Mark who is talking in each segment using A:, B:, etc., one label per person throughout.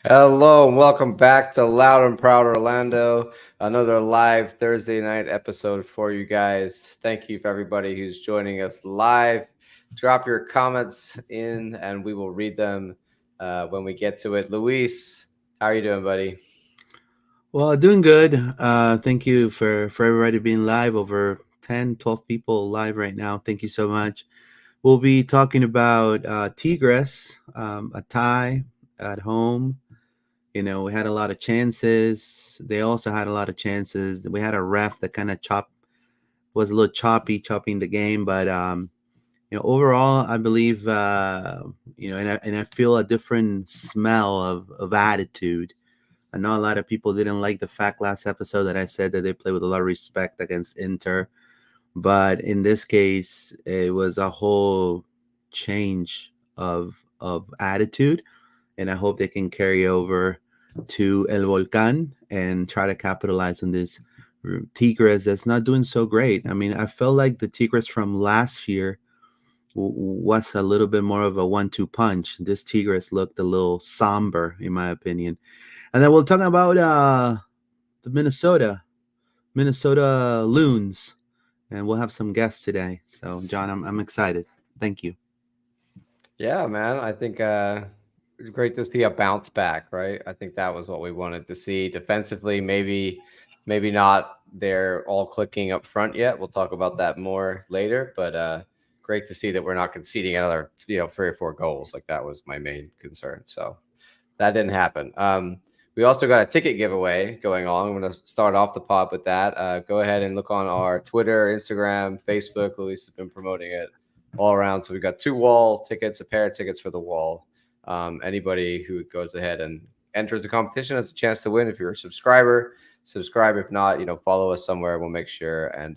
A: Hello and welcome back to Loud and Proud Orlando. Another live Thursday night episode for you guys. Thank you for everybody who's joining us live. Drop your comments in and we will read them when we get to it. Luis, how are you doing, buddy?
B: Well, doing good. Thank you for everybody being live. Over 10, 12 people live right now. Thank you so much. We'll be talking about Tigres, a tie at home. We had a lot of chances. They also had a lot of chances. We had a ref that kind of was a little chopping the game. But overall, I believe, and I feel a different smell of attitude. I know a lot of people didn't like the fact last episode that I said that they play with a lot of respect against Inter, but in this case, it was a whole change of attitude, and I hope they can carry over to El Volcan and try to capitalize on this Tigres that's not doing so great. I mean, I felt like the Tigres from last year was a little bit more of a one-two punch. This Tigres looked a little somber, in my opinion. And then we'll talk about the Minnesota Loons, and we'll have some guests today. So, John, I'm excited. Thank you.
A: Yeah, man. I think it's great to see a bounce back, right? I think that was what we wanted to see defensively. Maybe not they're all clicking up front yet. We'll talk about that more later, but great to see that we're not conceding another, 3 or 4 goals. Like that was my main concern. So that didn't happen. We also got a ticket giveaway going on. I'm going to start off the pod with that. Go ahead and look on our Twitter, Instagram, Facebook. Luis has been promoting it all around. So we got 2 wall tickets, a pair of tickets for the wall. Anybody who goes ahead and enters the competition has a chance to win. If you're a subscriber, subscribe. If not, follow us somewhere. We'll make sure and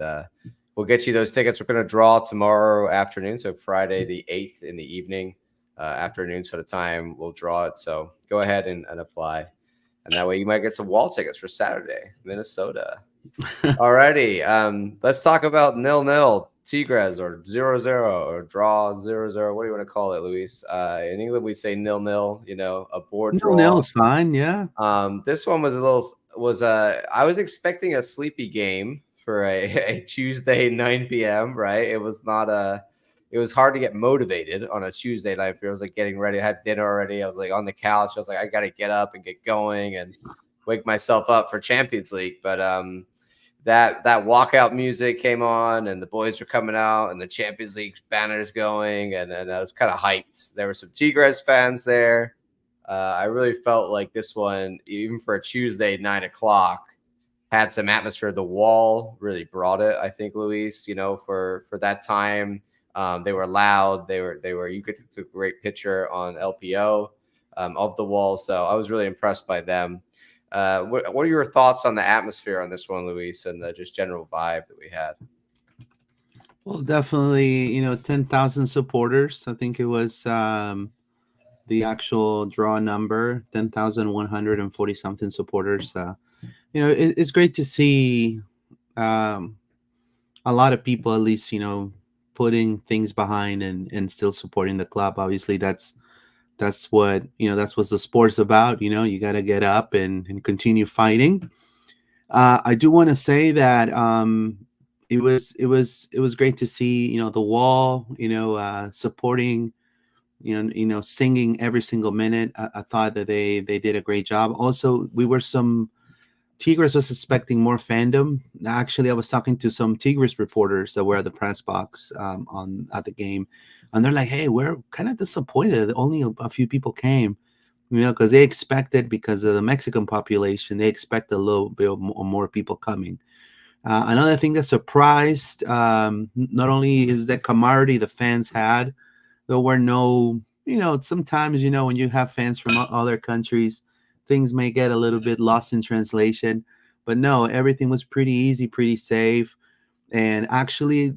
A: we'll get you those tickets. We're going to draw tomorrow afternoon, so Friday the 8th in the evening, afternoon sort of time. We'll draw it. So go ahead and apply. And that way you might get some wall tickets for Saturday, Minnesota. Alrighty. Let's talk about 0-0 Tigres or 0-0 or draw 0-0. What do you want to call it, Luis? In England, we say 0-0. A board
B: No, no,
A: draw.
B: it's fine. Yeah.
A: This one was I was expecting a sleepy game for a Tuesday 9 p.m. Right? It was hard to get motivated on a Tuesday night. I was like getting ready. I had dinner already. I was like on the couch. I was like, I got to get up and get going and wake myself up for Champions League. But that walkout music came on and the boys were coming out and the Champions League banners going and I was kind of hyped. There were some Tigres fans there. I really felt like this one, even for a Tuesday 9 o'clock, had some atmosphere. The wall really brought it. I think, Luis, for that time, they were loud. They were. You could take a great picture on LPO of the wall. So I was really impressed by them. What are your thoughts on the atmosphere on this one, Luis, and the just general vibe that we had?
B: Well, definitely, 10,000 supporters. I think it was the actual draw number, 10,140 something supporters. It's great to see um, a lot of people, at least, putting things behind and still supporting the club. Obviously, that's what the sport's about. You got to get up and continue fighting. I do want to say that it was great to see the wall supporting, singing every single minute. I thought that they did a great job. Also, we were some Tigres was expecting more fandom. Actually, I was talking to some Tigres reporters that were at the press box on at the game, and they're like, "Hey, we're kind of disappointed that only a few people came." Because they expected, because of the Mexican population, they expect a little bit more people coming. Another thing that surprised, not only is the camaraderie the fans had, there were no, sometimes, when you have fans from other countries, things may get a little bit lost in translation. But no, everything was pretty easy, pretty safe. And actually,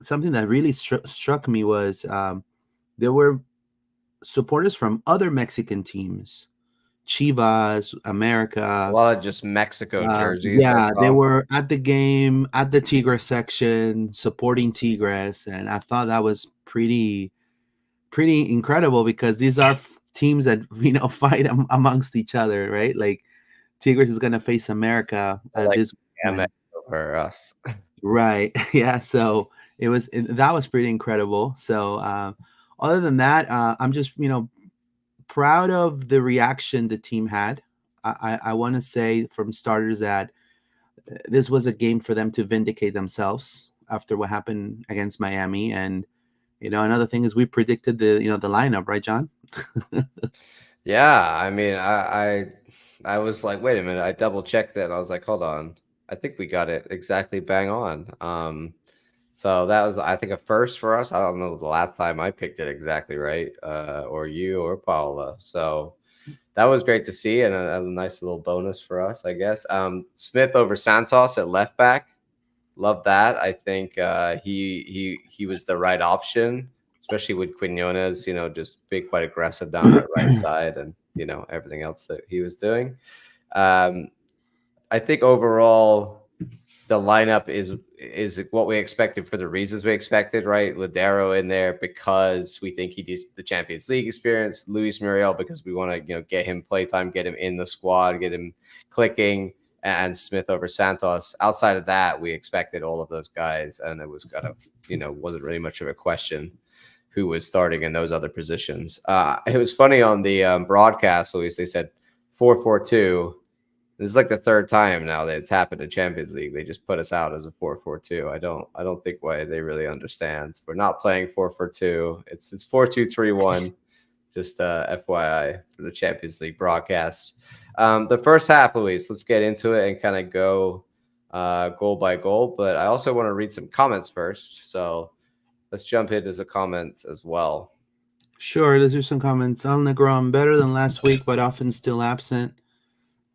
B: something that really struck me was there were supporters from other Mexican teams, Chivas,
A: A
B: America.
A: lot of just Mexico jerseys I
B: Yeah, they
A: saw.
B: were at the game at the Tigres section supporting Tigres, and I thought that was pretty incredible because these are teams that fight amongst each other, right? Like Tigres is gonna face America
A: I like
B: this
A: Amex
B: weekend,
A: over us.
B: right? Yeah, so that was pretty incredible. So other than that, I'm just proud of the reaction the team had. I want to say from starters that this was a game for them to vindicate themselves after what happened against Miami. And another thing is we predicted the lineup, right, John?
A: Yeah, I mean, I was like, wait a minute. I double checked it. And I was like, hold on. I think we got it exactly bang on. So that was, I think, a first for us. I don't know the last time I picked it exactly right, or you or Paula. So that was great to see, and a nice little bonus for us, I guess. Smith over Santos at left back. Love that. I think he was the right option, especially with Quinones, just being quite aggressive down that right side, and everything else that he was doing. Um, I think overall the lineup is what we expected for the reasons we expected, right? Ladero in there because we think he needs the Champions League experience. Luis Muriel because we want to get him playtime, get him in the squad, get him clicking, and Smith over Santos. Outside of that, we expected all of those guys, and it was kind of wasn't really much of a question who was starting in those other positions. It was funny on the broadcast, Luis. They said 4-4-2. This is like the third time now that it's happened in Champions League. They just put us out as a 4-4-2. I don't think why they really understand. We're not playing 4-4-2. It's 4-2-3-1. Just FYI for the Champions League broadcast. The first half, Luis, let's get into it and kind of go goal by goal. But I also want to read some comments first. So let's jump into the comments as well.
B: Sure, let's do some comments. Al Negron, better than last week, but often still absent.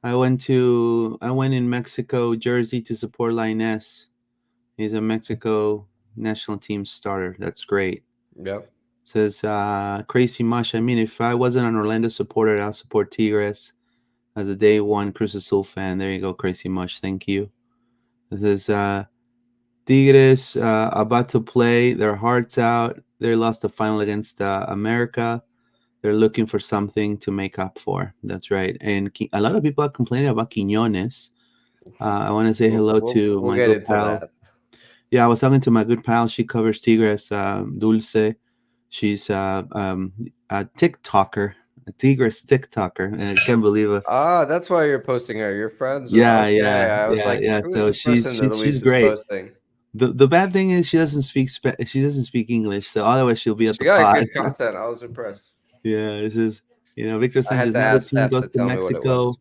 B: I went in Mexico jersey to support Lioness. He's a Mexico national team starter. That's great.
A: Yep.
B: Says Crazy Mush. I mean, if I wasn't an Orlando supporter, I'll support Tigres as a day one Cruz Azul fan. There you go, Crazy Mush. Thank you. This is Tigres about to play their hearts out. They lost the final against America. They're looking for something to make up for. That's right. And a lot of people are complaining about Quinones. I want to say
A: We'll,
B: hello
A: we'll,
B: to
A: we'll
B: my
A: get
B: good
A: into
B: pal.
A: that.
B: Yeah, I was talking to my good pal. She covers Tigres, Dulce. She's a TikToker, a Tigres TikToker. And I can't believe it.
A: Ah, that's why you're posting her. You're friends with.
B: Yeah,
A: Okay,
B: yeah,
A: I was
B: yeah,
A: like,
B: yeah.
A: who is
B: So
A: this
B: she's
A: person that
B: she's she's
A: Luis is
B: great.
A: posting?
B: The bad thing is she doesn't speak English, so otherwise she'll be at
A: She
B: the
A: got
B: pod.
A: good content. I was impressed.
B: Yeah, this is Victor
A: I had
B: Sanchez.
A: to
B: Now the
A: ask
B: team
A: Steph
B: goes
A: to
B: to
A: tell me what it was.
B: Mexico.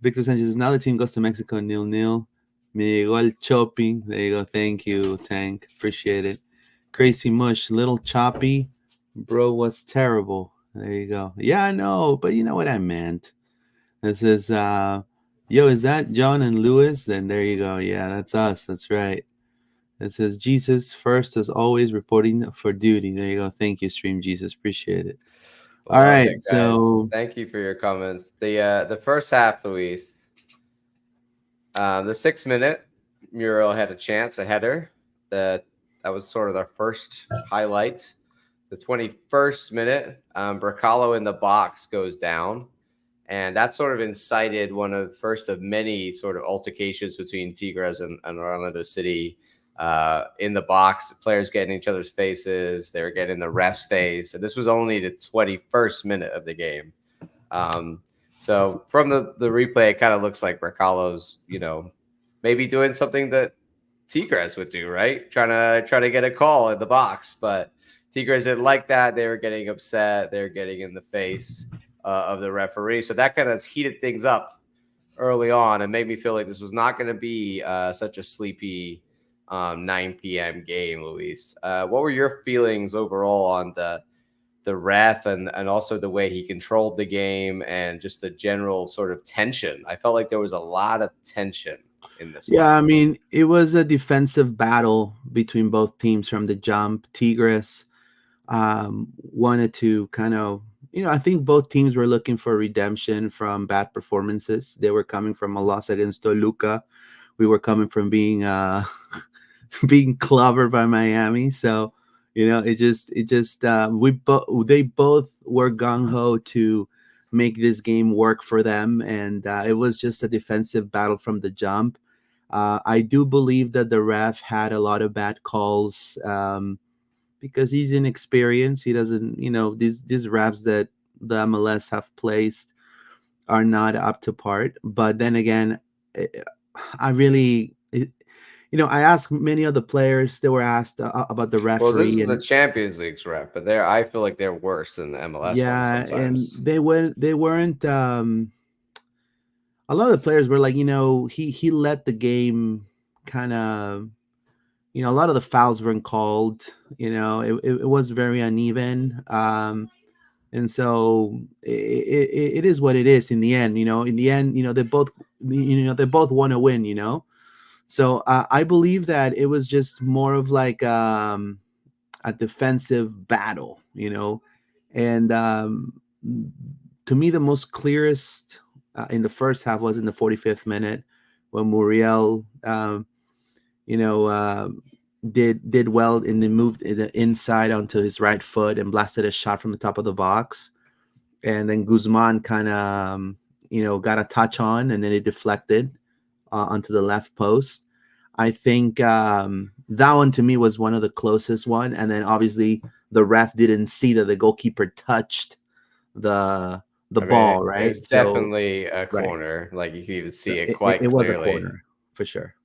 B: Victor Sanchez. Now the team goes to Mexico 0-0. Me llegó el chopping. There you go. Thank you, Tank. Appreciate it. Crazy Mush, little choppy. Bro was terrible. There you go. Yeah, I know, but you know what I meant. This is yo, is that John and Lewis? Then there you go. Yeah, that's us. That's right. It says Jesus first as always reporting for duty. There you go. Thank you, Stream Jesus. Appreciate it. All
A: Love
B: right.
A: it, guys.
B: So
A: Thank you for your comments. The first half, Luis, the 6 minute, Muriel had a chance, a header. That was sort of their first highlight. The 21st minute, Bracalo in the box goes down. And that sort of incited one of the first of many sort of altercations between Tigres and Orlando City in the box. Players getting each other's faces. They were getting the ref's face. And this was only the 21st minute of the game. So from the replay, it kind of looks like Bracalo's, maybe doing something that Tigres would do, right? Trying to get a call in the box, but Tigres didn't like that. They were getting upset. They were getting in the face of the referee, so that kind of heated things up early on and made me feel like this was not going to be such a sleepy 9 p.m. game. Luis, what were your feelings overall on the ref and also the way he controlled the game and just the general sort of tension? I felt like there was a lot of tension in this one.
B: yeah, I mean, it was a defensive battle between both teams from the jump. Tigres wanted to kind of, I think both teams were looking for redemption from bad performances. They were coming from a loss against Toluca. We were coming from being being clobbered by Miami. So, They both were gung ho to make this game work for them, and it was just a defensive battle from the jump. I do believe that the ref had a lot of bad calls, because he's inexperienced. He doesn't, these refs that the MLS have placed are not up to part. But then again, eh, I really, I asked many of the players. They were asked about the
A: Well, this
B: referee,
A: is the
B: and
A: Champions League's ref, but I feel like they're worse than the MLS one
B: yeah, and
A: sometimes.
B: they weren't. A lot of the players were like, he let the game kind of, a lot of the fouls weren't called. It was very uneven. And so it is what it is in the end. In the end, they both want to win. So I believe that it was just more of like a defensive battle. And to me, the most clearest in the first half was in the 45th minute when Muriel, you know, uh, did well in the move the inside onto his right foot and blasted a shot from the top of the box, and then Guzman kind of got a touch on, and then it deflected onto the left post. I think that one to me was one of the closest one, and then obviously the ref didn't see that the goalkeeper touched the
A: I mean,
B: ball,
A: it
B: right?
A: was
B: So
A: definitely a
B: right,
A: corner. Like you can even
B: so
A: see it
B: it
A: quite
B: was a
A: clearly.
B: corner for sure.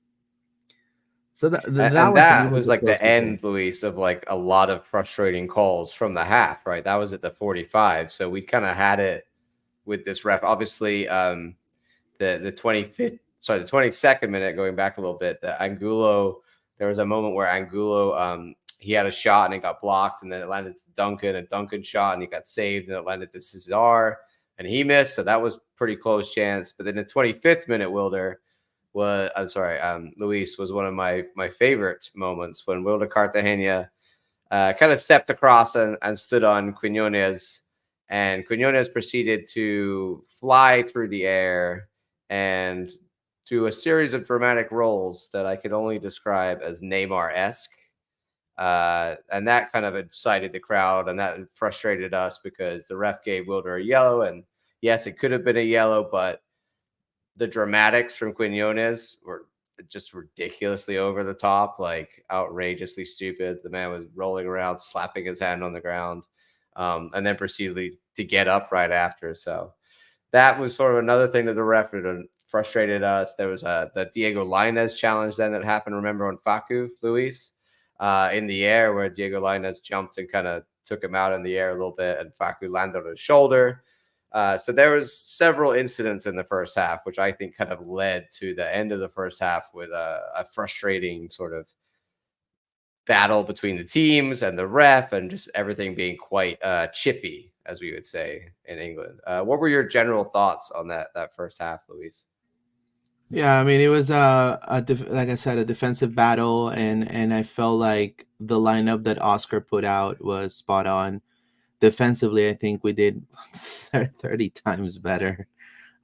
B: So that
A: And
B: one to me
A: that
B: was
A: was
B: the
A: like the
B: closest one.
A: end, Luis, of like a lot of frustrating calls from the half, right? That was at the 45. So we kind of had it with this ref. Obviously, the 25th, sorry, the 22nd minute, going back a little bit, the Angulo, there was a moment where Angulo, he had a shot and it got blocked, and then it landed to Duncan, and Duncan shot and he got saved, and it landed to Cesar and he missed. So that was pretty close chance. But then the 25th minute, Wilder was, I'm sorry, Luis, was one of my favorite moments when Wilder Cartagena kind of stepped across and stood on Quinones, and Quinones proceeded to fly through the air and do a series of dramatic rolls that I could only describe as Neymar esque. And that kind of excited the crowd, and that frustrated us because the ref gave Wilder a yellow. And yes, it could have been a yellow, but the dramatics from Quinones were just ridiculously over the top, like outrageously stupid. The man was rolling around, slapping his hand on the ground, and then proceeded to get up right after. So that was sort of another thing that the ref frustrated us. There was the Diego Lainez challenge then that happened. Remember on Facu, Luis, in the air, where Diego Lainez jumped and kind of took him out in the air a little bit, and Facu landed on his shoulder. So there was several incidents in the first half, which I think kind of led to the end of the first half with a frustrating sort of battle between the teams and the ref, and just everything being quite chippy, as we would say in England. What were your general thoughts on that first half, Luis?
B: Yeah, I mean, it was like I said, a defensive battle, and I felt like the lineup that Oscar put out was spot on. Defensively, I think we did 30 times better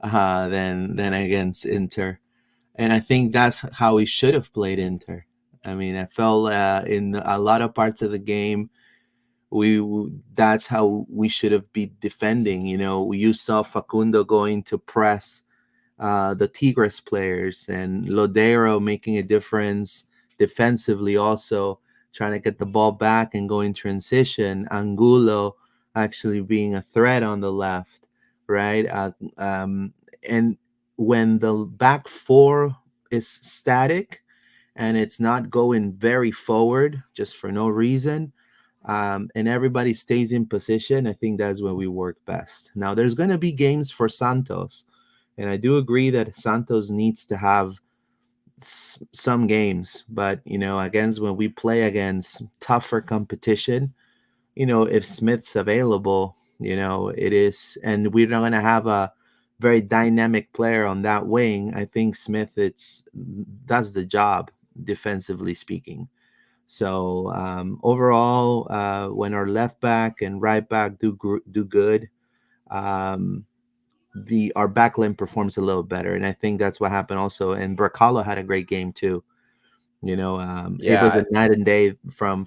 B: than against Inter, and I think that's how we should have played Inter. I mean, I felt in a lot of parts of the game, that's how we should have been defending. You saw Facundo going to press the Tigres players, and Lodero making a difference defensively, also trying to get the ball back and go in transition. Angulo actually being a threat on the left, right? And when the back four is static and it's not going very forward just for no reason, and everybody stays in position, I think that's when we work best. Now, there's going to be games for Santos, and I do agree that Santos needs to have some games, but against when we play against tougher competition, if Smith's available, it is, and we're not going to have a very dynamic player on that wing. I think Smith, it's does the job defensively speaking. So overall, when our left back and right back do good, um, the our backline performs a little better, and I think that's what happened also. And Bracalo had a great game too. It was
A: Yeah,
B: a night and day from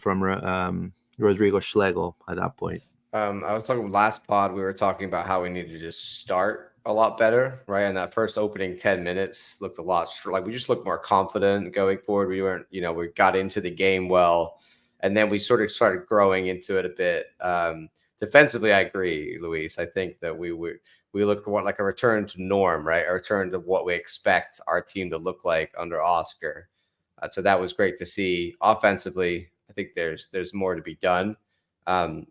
B: Rodrigo Schlegel at that point.
A: I was talking last pod. We were talking about how we need to just start a lot better, right? And that first opening 10 minutes looked a lot like we just looked more confident going forward. We weren't, we got into the game well, and then we sort of started growing into it a bit. Defensively, I agree, Luis. I think that we looked what like a return to norm, right? A return to what we expect our team to look like under Oscar. So that was great to see. Offensively, I think there's more to be done.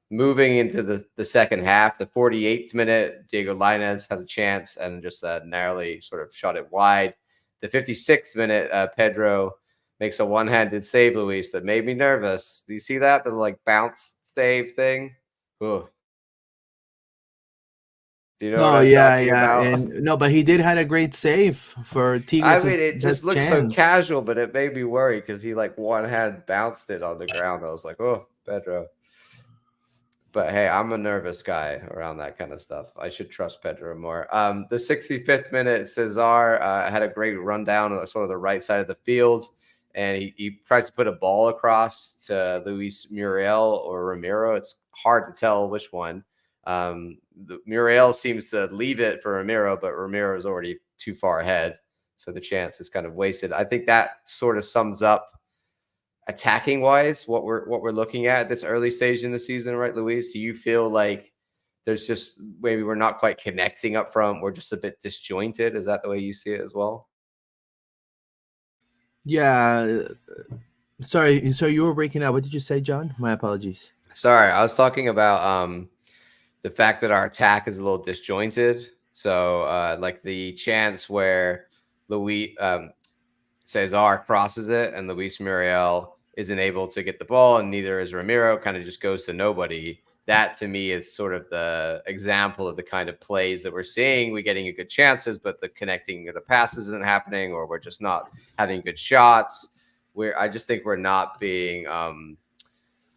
A: Moving into the second half, the 48th minute, Diego Lainez had a chance and just narrowly sort of shot it wide. The 56th minute, Pedro makes a one-handed save, Luis, that made me nervous. Do you see that? The like bounce save thing? Ugh. Do you know what
B: No,
A: I'm
B: yeah,
A: talking
B: yeah,
A: about?
B: and no, but he did had a great save for
A: I
B: Tigres'
A: mean, it just
B: best
A: looked so
B: chance.
A: casual, but it made me worry because he like one hand bounced it on the ground. I was like, oh, Pedro. But hey, I'm a nervous guy around that kind of stuff. I should trust Pedro more. The 65th minute, Cesar had a great rundown on sort of the right side of the field, and he tries to put a ball across to Luis Muriel or Ramiro. It's hard to tell which one. Muriel seems to leave it for Ramiro, but Ramiro is already too far ahead, so the chance is kind of wasted. I think that sort of sums up attacking wise what we're looking at this early stage in the season, right, Luis? Do you feel like there's just maybe we're not quite connecting up front, we're just a bit disjointed? Is that the way you see it as well?
B: Yeah, sorry, so you were breaking up. What did you say, John? My apologies.
A: Sorry, I was talking about the fact that our attack is a little disjointed. So like the chance where Louis Cesar crosses it and Luis Muriel isn't able to get the ball, and neither is Ramiro, kind of just goes to nobody. That to me is sort of the example of the kind of plays that we're seeing. We're getting good chances, but the connecting of the passes isn't happening, or we're just not having good shots. I just think we're not being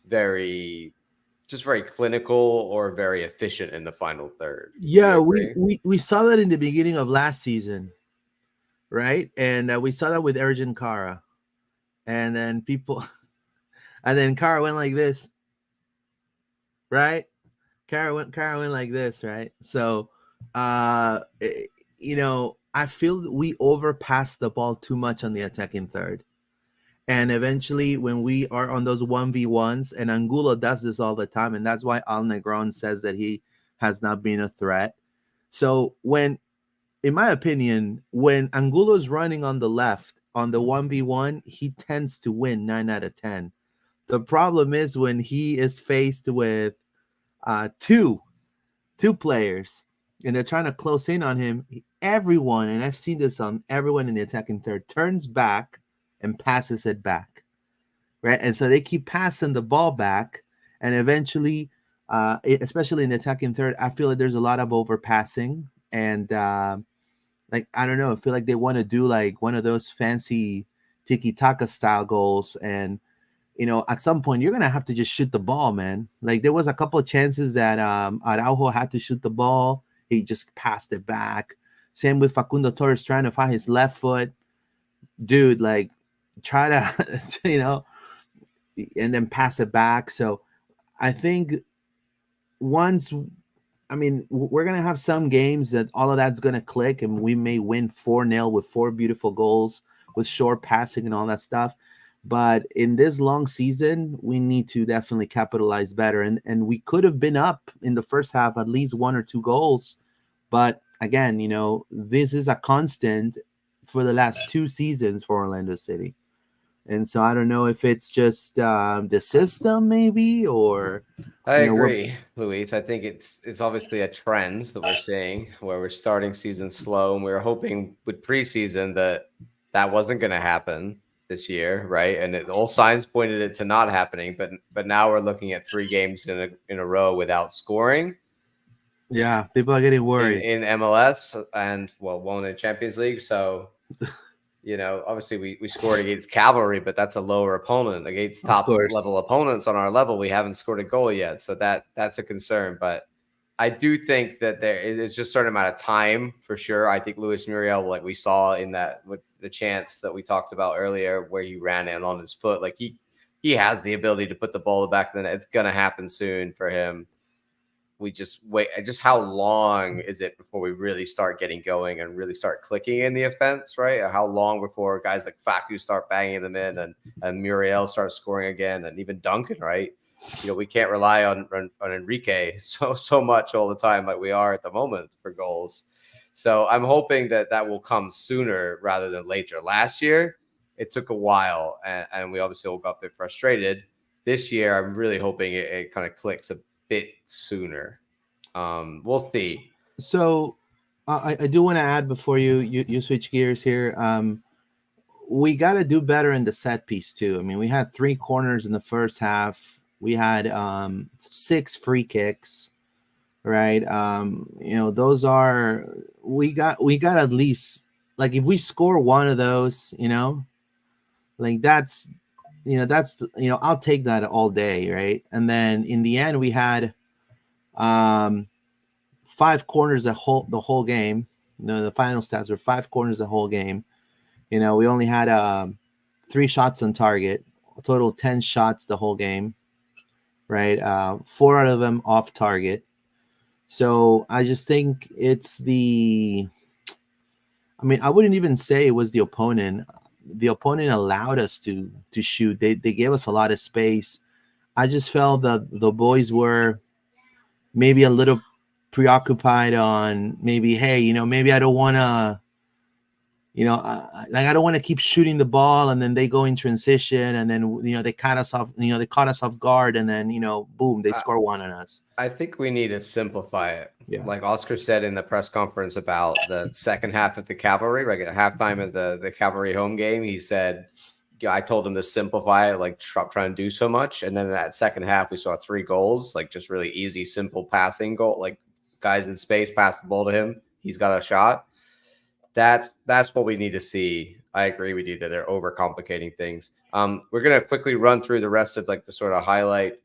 A: very, just very clinical or very efficient in the final third. Do
B: Yeah,
A: you
B: we
A: agree?
B: we we saw that in the beginning of last season, right? And we saw that with Ergen Kara, and then people, and then Kara went like this, right? Kara went like this, right? So, I feel that we overpass the ball too much on the attacking third. And eventually, when we are on those 1v1s, and Angulo does this all the time, and that's why Al Negron says that he has not been a threat. So, in my opinion, when Angulo is running on the left on the 1v1, he tends to win 9 out of 10. The problem is when he is faced with two players and they're trying to close in on him, everyone, and I've seen this on everyone in the attacking third, turns back and passes it back, right? And so they keep passing the ball back, and eventually, especially in the attacking third, I feel like there's a lot of overpassing, and like I don't know, I feel like they want to do like one of those fancy tiki taka style goals, and at some point you're gonna have to just shoot the ball, man. Like there was a couple of chances that Araujo had to shoot the ball, he just passed it back. Same with Facundo Torres trying to find his left foot, dude. Like try to, and then pass it back. So I think once, I mean, we're gonna have some games that all of that's gonna click, and we may win 4-0 with four beautiful goals with short passing and all that stuff. But in this long season, we need to definitely capitalize better. And we could have been up in the first half at least one or two goals. But again, this is a constant for the last two seasons for Orlando City. And so I don't know if it's just the system, maybe, or
A: I
B: we're
A: agree, Luis. I think it's obviously a trend that we're seeing where we're starting season slow, and we were hoping with preseason that that wasn't going to happen this year, right? And all signs pointed it to not happening, but now we're looking at 3 games in a row without scoring
B: yeah, people are getting worried.
A: in MLS and well, one in Champions League. So obviously we scored against Cavalry, but that's a lower opponent. Against
B: Of
A: top
B: course.
A: level opponents on our level, we haven't scored a goal yet. So that's a concern. But I do think that there is just a certain amount of time for sure. I think Luis Muriel, like we saw in that with the chance that we talked about earlier, where he ran in on his foot, like he has the ability to put the ball back in the net. It's gonna happen soon for him. We just wait. Just how long is it before we really start getting going and really start clicking in the offense, right? How long before guys like Facu start banging them in and Muriel starts scoring again, and even Duncan, right? We can't rely on Enrique so much all the time like we are at the moment for goals. So I'm hoping that will come sooner rather than later. Last year, it took a while, and we obviously all got a bit frustrated. This year, I'm really hoping it kind of clicks a bit sooner. We'll see.
B: So I do want to add before you switch gears here. We got to do better in the set piece too. I mean, we had 3 corners in the first half. We had 6 free kicks, right? Those are we got at least, like, if we score one of those, like I'll take that all day, right? And then in the end, we had um 5 corners the whole game. The final stats were 5 corners the whole game. We only had 3 shots on target, a total of 10 shots the whole game, right? 4 out of them off target. So I just think it's I mean, I wouldn't even say it was the opponent. The opponent allowed us to shoot. They gave us a lot of space. I just felt that the boys were maybe a little preoccupied on maybe, hey, maybe I don't want to, like, I don't want to keep shooting the ball, and then they go in transition, and then they caught us off, they caught us off guard, and then boom, they
A: I,
B: score one on us.
A: I think we need to simplify it.
B: Yeah.
A: Like Oscar said in the press conference about the second half of the Cavalry, like at halftime of the Cavalry home game, he said, yeah, I told him to simplify it, like stop trying to do so much. And then in that second half, we saw 3 goals, like just really easy, simple passing goal, like guys in space pass the ball to him. He's got a shot. That's what we need to see. I agree with you that they're overcomplicating things. We're gonna quickly run through the rest of like the sort of highlight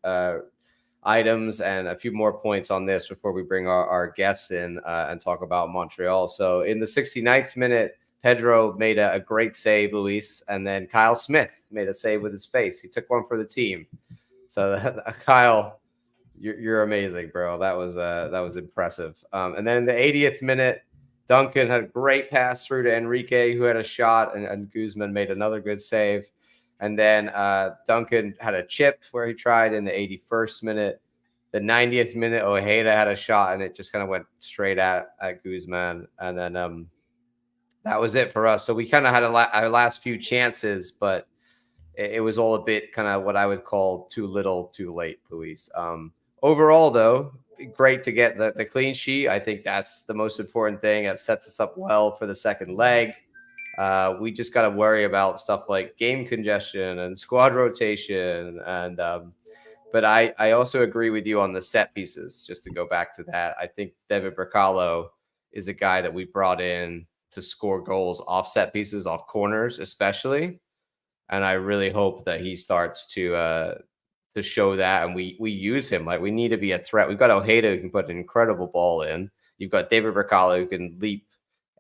A: items and a few more points on this before we bring our guests in and talk about Montreal. So in the 69th minute, Pedro made a great save, Luis, and then Kyle Smith made a save with his face. He took one for the team. So Kyle, you're amazing, bro. That was impressive. And then in the 80th minute, Duncan had a great pass through to Enrique, who had a shot, and Guzman made another good save. And then Duncan had a chip where he tried in the 81st minute. The 90th minute, Ojeda had a shot, and it just kind of went straight at Guzman. And then that was it for us. So we kind of had our last few chances, but it was all a bit kind of what I would call too little, too late, Luis. Overall, though, great to get the clean sheet. I think that's the most important thing. It sets us up well for the second leg. We just got to worry about stuff like game congestion and squad rotation. And but I also agree with you on the set pieces. Just to go back to that, I think David Bracalo is a guy that we brought in to score goals off set pieces, off corners, especially. And I really hope that he starts to show that, and we use him. Like, we need to be a threat. We've got Ojeda who can put an incredible ball in. You've got David Bracalo who can leap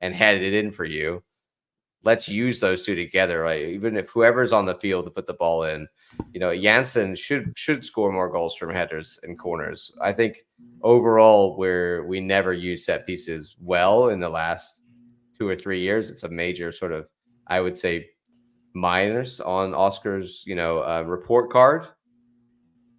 A: and head it in for you. Let's use those two together, right? Even if whoever's on the field to put the ball in, Janssen should score more goals from headers and corners. I think overall we never use set pieces well in the last 2 or 3 years. It's a major sort of, I would say, minus on Oscar's report card,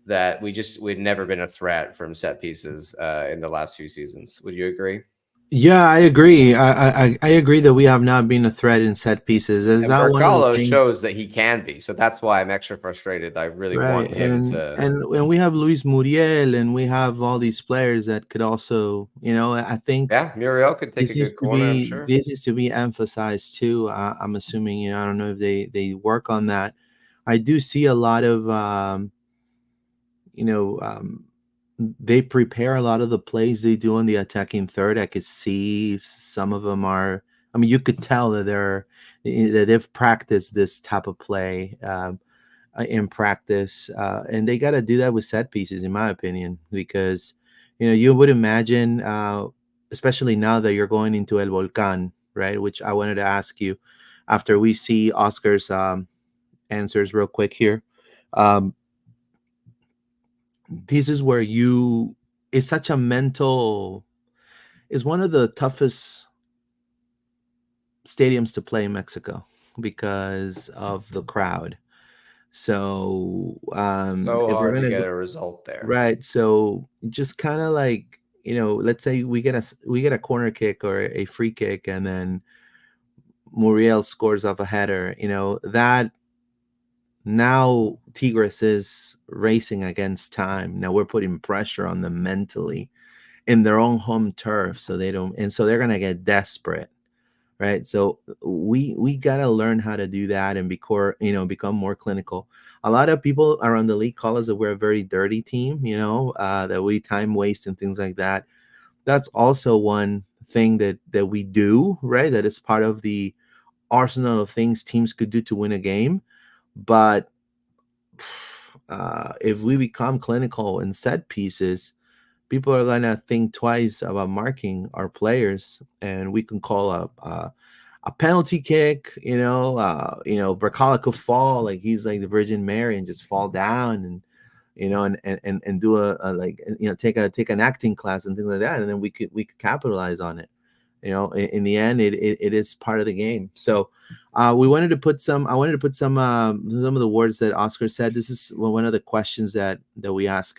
A: that we'd never been a threat from set pieces in the last few seasons. Would you agree?
B: Yeah, I agree. I agree that we have not been a threat in set pieces. Is
A: And
B: that one of the
A: Bercalo
B: things?
A: shows that he can be. So that's why I'm extra frustrated. I really
B: Right,
A: want him
B: and
A: to.
B: and we have Luis Muriel, and we have all these players that could also, I think
A: Yeah, Muriel could take a good corner, I'm sure.
B: this needs to be emphasized too. I'm assuming, I don't know if they work on that. I do see a lot of, you know, um, they prepare a lot of the plays they do on the attacking third. I could see some of them are. I mean, you could tell that they've practiced this type of play. In practice, and they got to do that with set pieces, in my opinion, because you would imagine, especially now that you're going into El Volcan, right? Which I wanted to ask you after we see Oscar's answers real quick here. Um, this is where you, it's such a mental, it's one of the toughest stadiums to play in Mexico because of the crowd. So
A: So
B: if we're
A: hard to
B: gonna
A: get
B: go
A: a result there.
B: right, so just kind of like, let's say we get a corner kick or a free kick, and then Muriel scores off a header. That now Tigres is racing against time. Now we're putting pressure on them mentally in their own home turf, so they don't, and so they're gonna get desperate, right? So we gotta learn how to do that and become more clinical. A lot of people around the league call us that we're a very dirty team, that we time waste and things like that. That's also one thing that we do, right? That is part of the arsenal of things teams could do to win a game. But if we become clinical in set pieces, people are gonna think twice about marking our players, and we can call a penalty kick. Bracala could fall like he's like the Virgin Mary and just fall down, and and do a like take an acting class and things like that, and then we could capitalize on it. In the end, it is part of the game. So we wanted to put some I wanted to put some of the words that Oscar said. This is one of the questions that we ask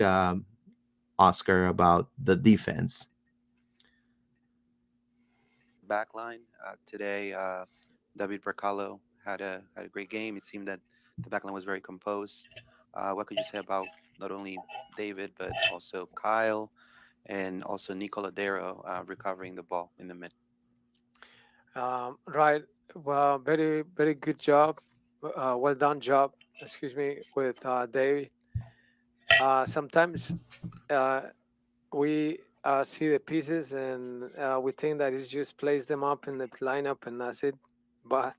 B: Oscar about the defense.
C: Backline today. David Bracalo had a great game. It seemed that the backline was very composed. What could you say about not only David but also Kyle and also Nicola Dero recovering the ball in the mid?
D: Right. Well, very, very good job. Well done job, excuse me, with David. Sometimes uh, we see the pieces and we think that it's just place them up in the lineup and that's it. But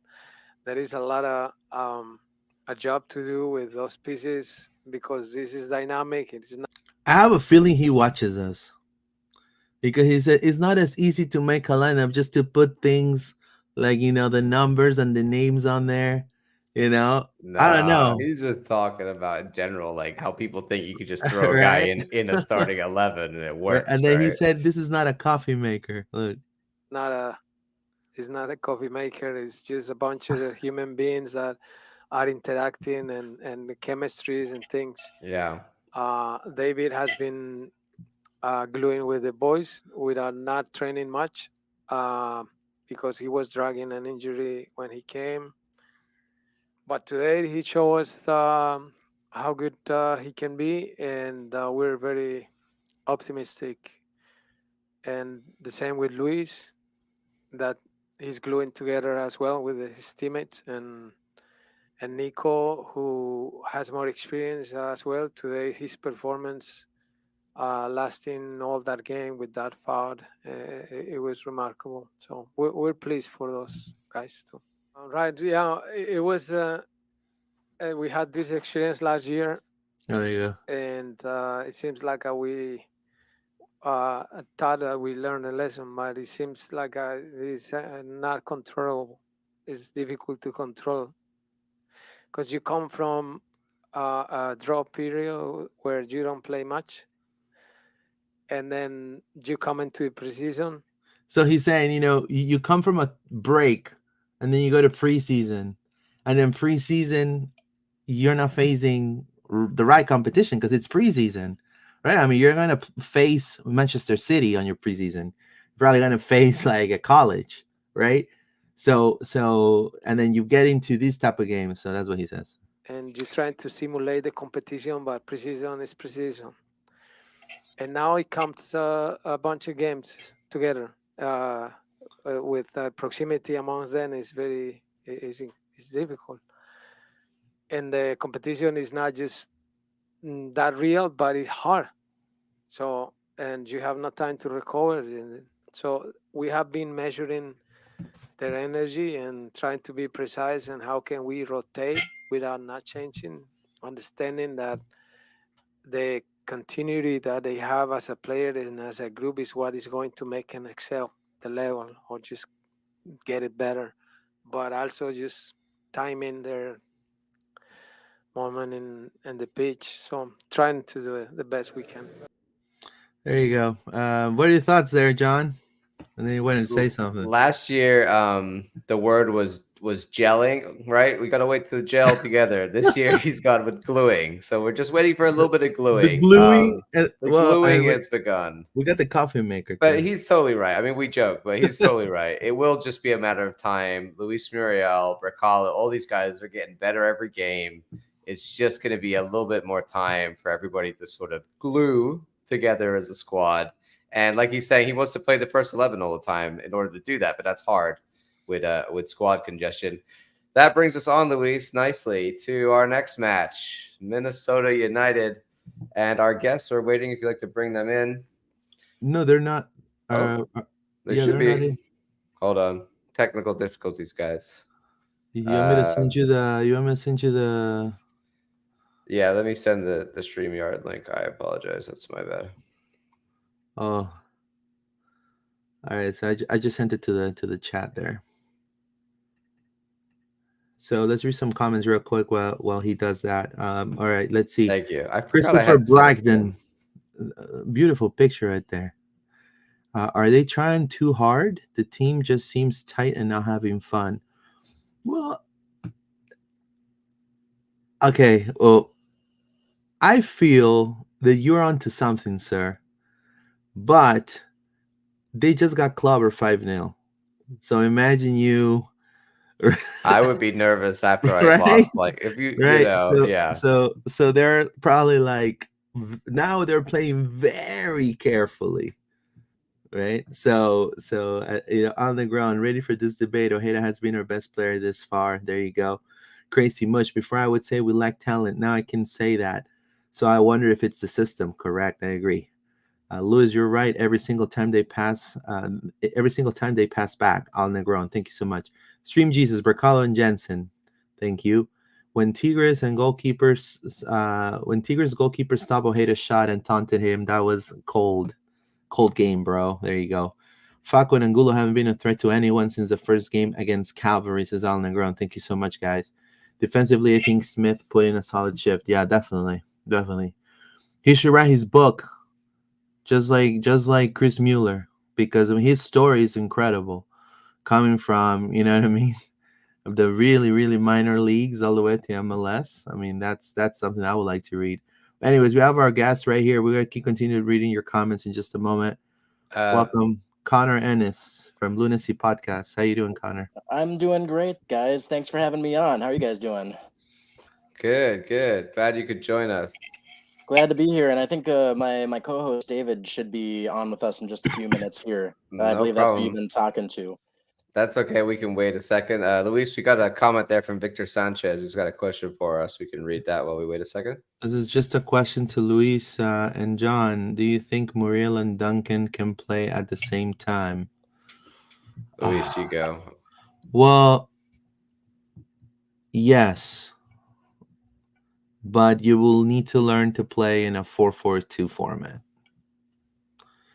D: there is a lot of a job to do with those pieces because this is dynamic. It's not
B: I have a feeling he watches us because he said it's not as easy to make a lineup just to put things like the numbers and the names on there. I don't
A: Nah,
B: know,
A: he's just talking about in general, like how people think you could just throw a guy
B: right?
A: in a starting 11 and it
B: Right.
A: works,
B: And then he
A: right?
B: said, "This is not a coffee maker." Look,
D: a it's not a coffee maker. It's just a bunch of human beings that are interacting and the chemistries and things.
A: Yeah.
D: David has been gluing with the boys without not training much uh, because he was dragging an injury when he came. But today he showed us how good he can be, and we're very optimistic. And the same with Luis, that he's gluing together as well with his teammates, and Nico, who has more experience as well. Today his performance lasting all that game with that foul. It was remarkable. So we're pleased for those guys too. Right. Yeah. It was. We had this experience last year,
B: oh, there you go.
D: and it seems like we thought we learned a lesson, but it seems like it's not controllable. It's difficult to control because you come from a drop period where you don't play much, and then you come into preseason.
B: So he's saying, you come from a break, and then you go to preseason, and then preseason you're not facing the right competition because it's preseason, right? I mean, you're going to face Manchester City on your preseason. You're probably going to face like a college, right? So, and then you get into these type of games. So that's what he says.
D: And you're trying to simulate the competition, but precision is precision. And now it comes a bunch of games together with proximity amongst them is is difficult. And the competition is not just that real, but it's hard. So and you have no time to recover. And so we have been measuring their energy and trying to be precise and how can we rotate without not changing, understanding that the continuity that they have as a player and as a group is what is going to make them excel the level or just get it better, but also just timing their moment in the pitch. So trying to do it the best we can.
B: There you go. What are your thoughts there, John? And then you wanted to say something.
A: Last year, the word was gelling, right? We got to wait to gel together. This year, he's gone with gluing. So we're just waiting for a little bit of
B: The
A: gluing.
B: gluing,
A: The
B: well,
A: gluing
B: and
A: has begun.
B: we got the coffee maker
A: But
B: too.
A: he's totally right. I mean, we joke, but he's totally right. It will just be a matter of time. Luis Muriel, Bercalo, all these guys are getting better every game. It's just going to be a little bit more time for everybody to sort of glue together as a squad. And like he's saying, he wants to play the first 11 all the time in order to do that, but that's hard with squad congestion. That brings us on, Luis, nicely to our next match, Minnesota United. And our guests are waiting if you'd like to bring them in.
B: No, they're not.
A: Oh, they
B: Yeah,
A: should
B: they're not
A: be.
B: in.
A: Hold on. Technical difficulties, guys.
B: You want me to
A: Uh,
B: send you the? You want me to send you the?
A: yeah, let me send the StreamYard link. I apologize. That's my bad.
B: Oh, all right. So I just sent it to the chat there. So let's read some comments real quick while he does that. All right, let's see.
A: Thank you. I forgot I
B: Christopher
A: had something.
B: Bragdon, beautiful picture right there. Are they trying too hard? The team just seems tight and not having fun. Well, okay. Well, I feel that you're onto something, sir. But they just got clobbered 5-0. So imagine you.
A: I would be nervous after I
B: Right?
A: lost. Like if you
B: Right.
A: know, yeah.
B: So they're probably like now they're playing very carefully. Right. So on the ground, ready for this debate. Ojeda has been our best player this far. There you go. Crazy much. Before I would say we lack talent. Now I can say that. So I wonder if it's the system. Correct. I agree. Louis, you're right. Every single time they pass back, Al Negron. Thank you so much. Stream Jesus, Bercalo, and Jensen. Thank you. When Tigres goalkeeper stopped Ojeda's shot and taunted him, that was cold game, bro. There you go. Faco and Angulo haven't been a threat to anyone since the first game against Calvary, says Al Negron. Thank you so much, guys. Defensively, I think Smith put in a solid shift. Yeah, definitely. He should write his book just like Chris Mueller, because his story is incredible, coming from, you know what I mean, of the really, really minor leagues all the way to MLS. I mean, that's something I would like to read. But anyways, we have our guests right here. We're going to continue reading your comments in just a moment. Welcome, Connor Ennis from Lunacy Podcast. How you doing, Connor?
E: I'm doing great, guys. Thanks for having me on. How are you guys doing?
A: Good. Glad you could join us.
E: Glad to be here, and I think my co-host David should be on with us in just a few minutes here. I believe that's who you've been talking to.
A: That's okay. We can wait a second. Luis, we got a comment there from Victor Sanchez. He's got a question for us. We can read that while we wait a second.
B: This is just a question to Luis and John. Do you think Muriel and Duncan can play at the same time?
A: Luis, you go.
B: Well, yes. But you will need to learn to play in a 4-4-2 format.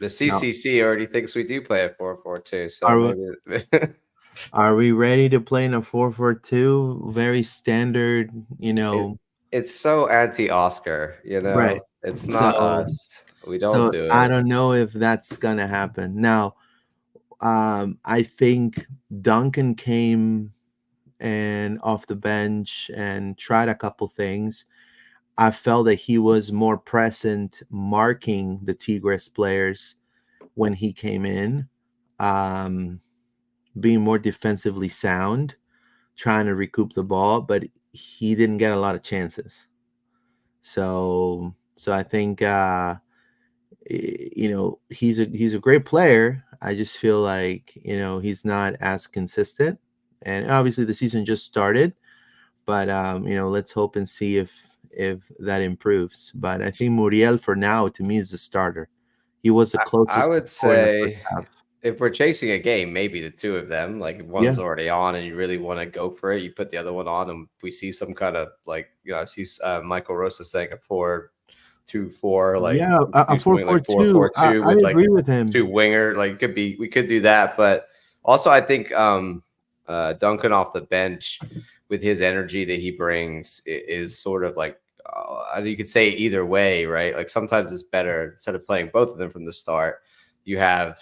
A: The CCC already thinks we do play a 4-4-2. So maybe...
B: Are we ready to play in a 4-4-2? Very standard, you know.
A: It's so anti-Oscar, you know.
B: Right.
A: It's not us. We don't do it.
B: I don't know if that's gonna happen. Now, I think Duncan came and off the bench and tried a couple things. I felt that he was more present marking the Tigres players when he came in, being more defensively sound, trying to recoup the ball, but he didn't get a lot of chances. So I think he's a great player. I just feel like he's not as consistent, and obviously the season just started, but let's hope and see if that improves. But I think Muriel for now to me is the starter. He was the closest.
A: I would say if we're chasing a game, maybe the two of them. Like if one's already on and you really want to go for it, you put the other one on, and we see some kind of I see Michael Rosa saying a 4-2-4, like
B: a 4-4-2. I agree with him.
A: Two winger, like we could do that, but also I think Duncan off the bench with his energy that he brings is sort of like you could say either way, right? Like sometimes it's better instead of playing both of them from the start, you have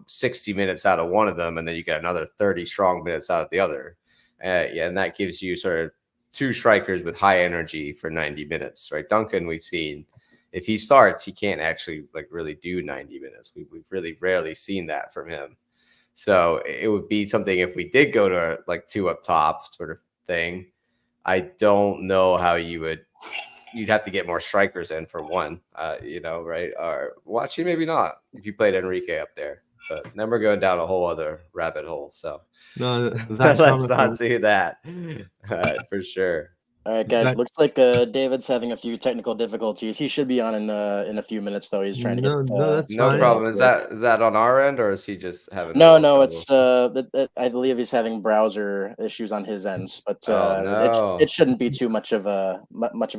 A: 60 minutes out of one of them, and then you get another 30 strong minutes out of the other. Yeah, and that gives you sort of two strikers with high energy for 90 minutes, right? Duncan, we've seen if he starts, he can't actually like really do 90 minutes. We've really rarely seen that from him. So it would be something if we did go to like two up top sort of thing. I don't know how you'd have to get more strikers in for one, right? Or watching maybe not if you played Enrique up there, but then we're going down a whole other rabbit hole. So
B: No,
A: let's not do that for sure.
E: All right, guys. Looks like David's having a few technical difficulties. He should be on in a few minutes, though. He's trying to get.
B: That's
A: no
B: fine.
A: problem. Is that on our end, or is he just having?
E: No,
A: trouble?
E: it's I believe he's having browser issues on his ends, but
A: no.
E: it shouldn't be too much of a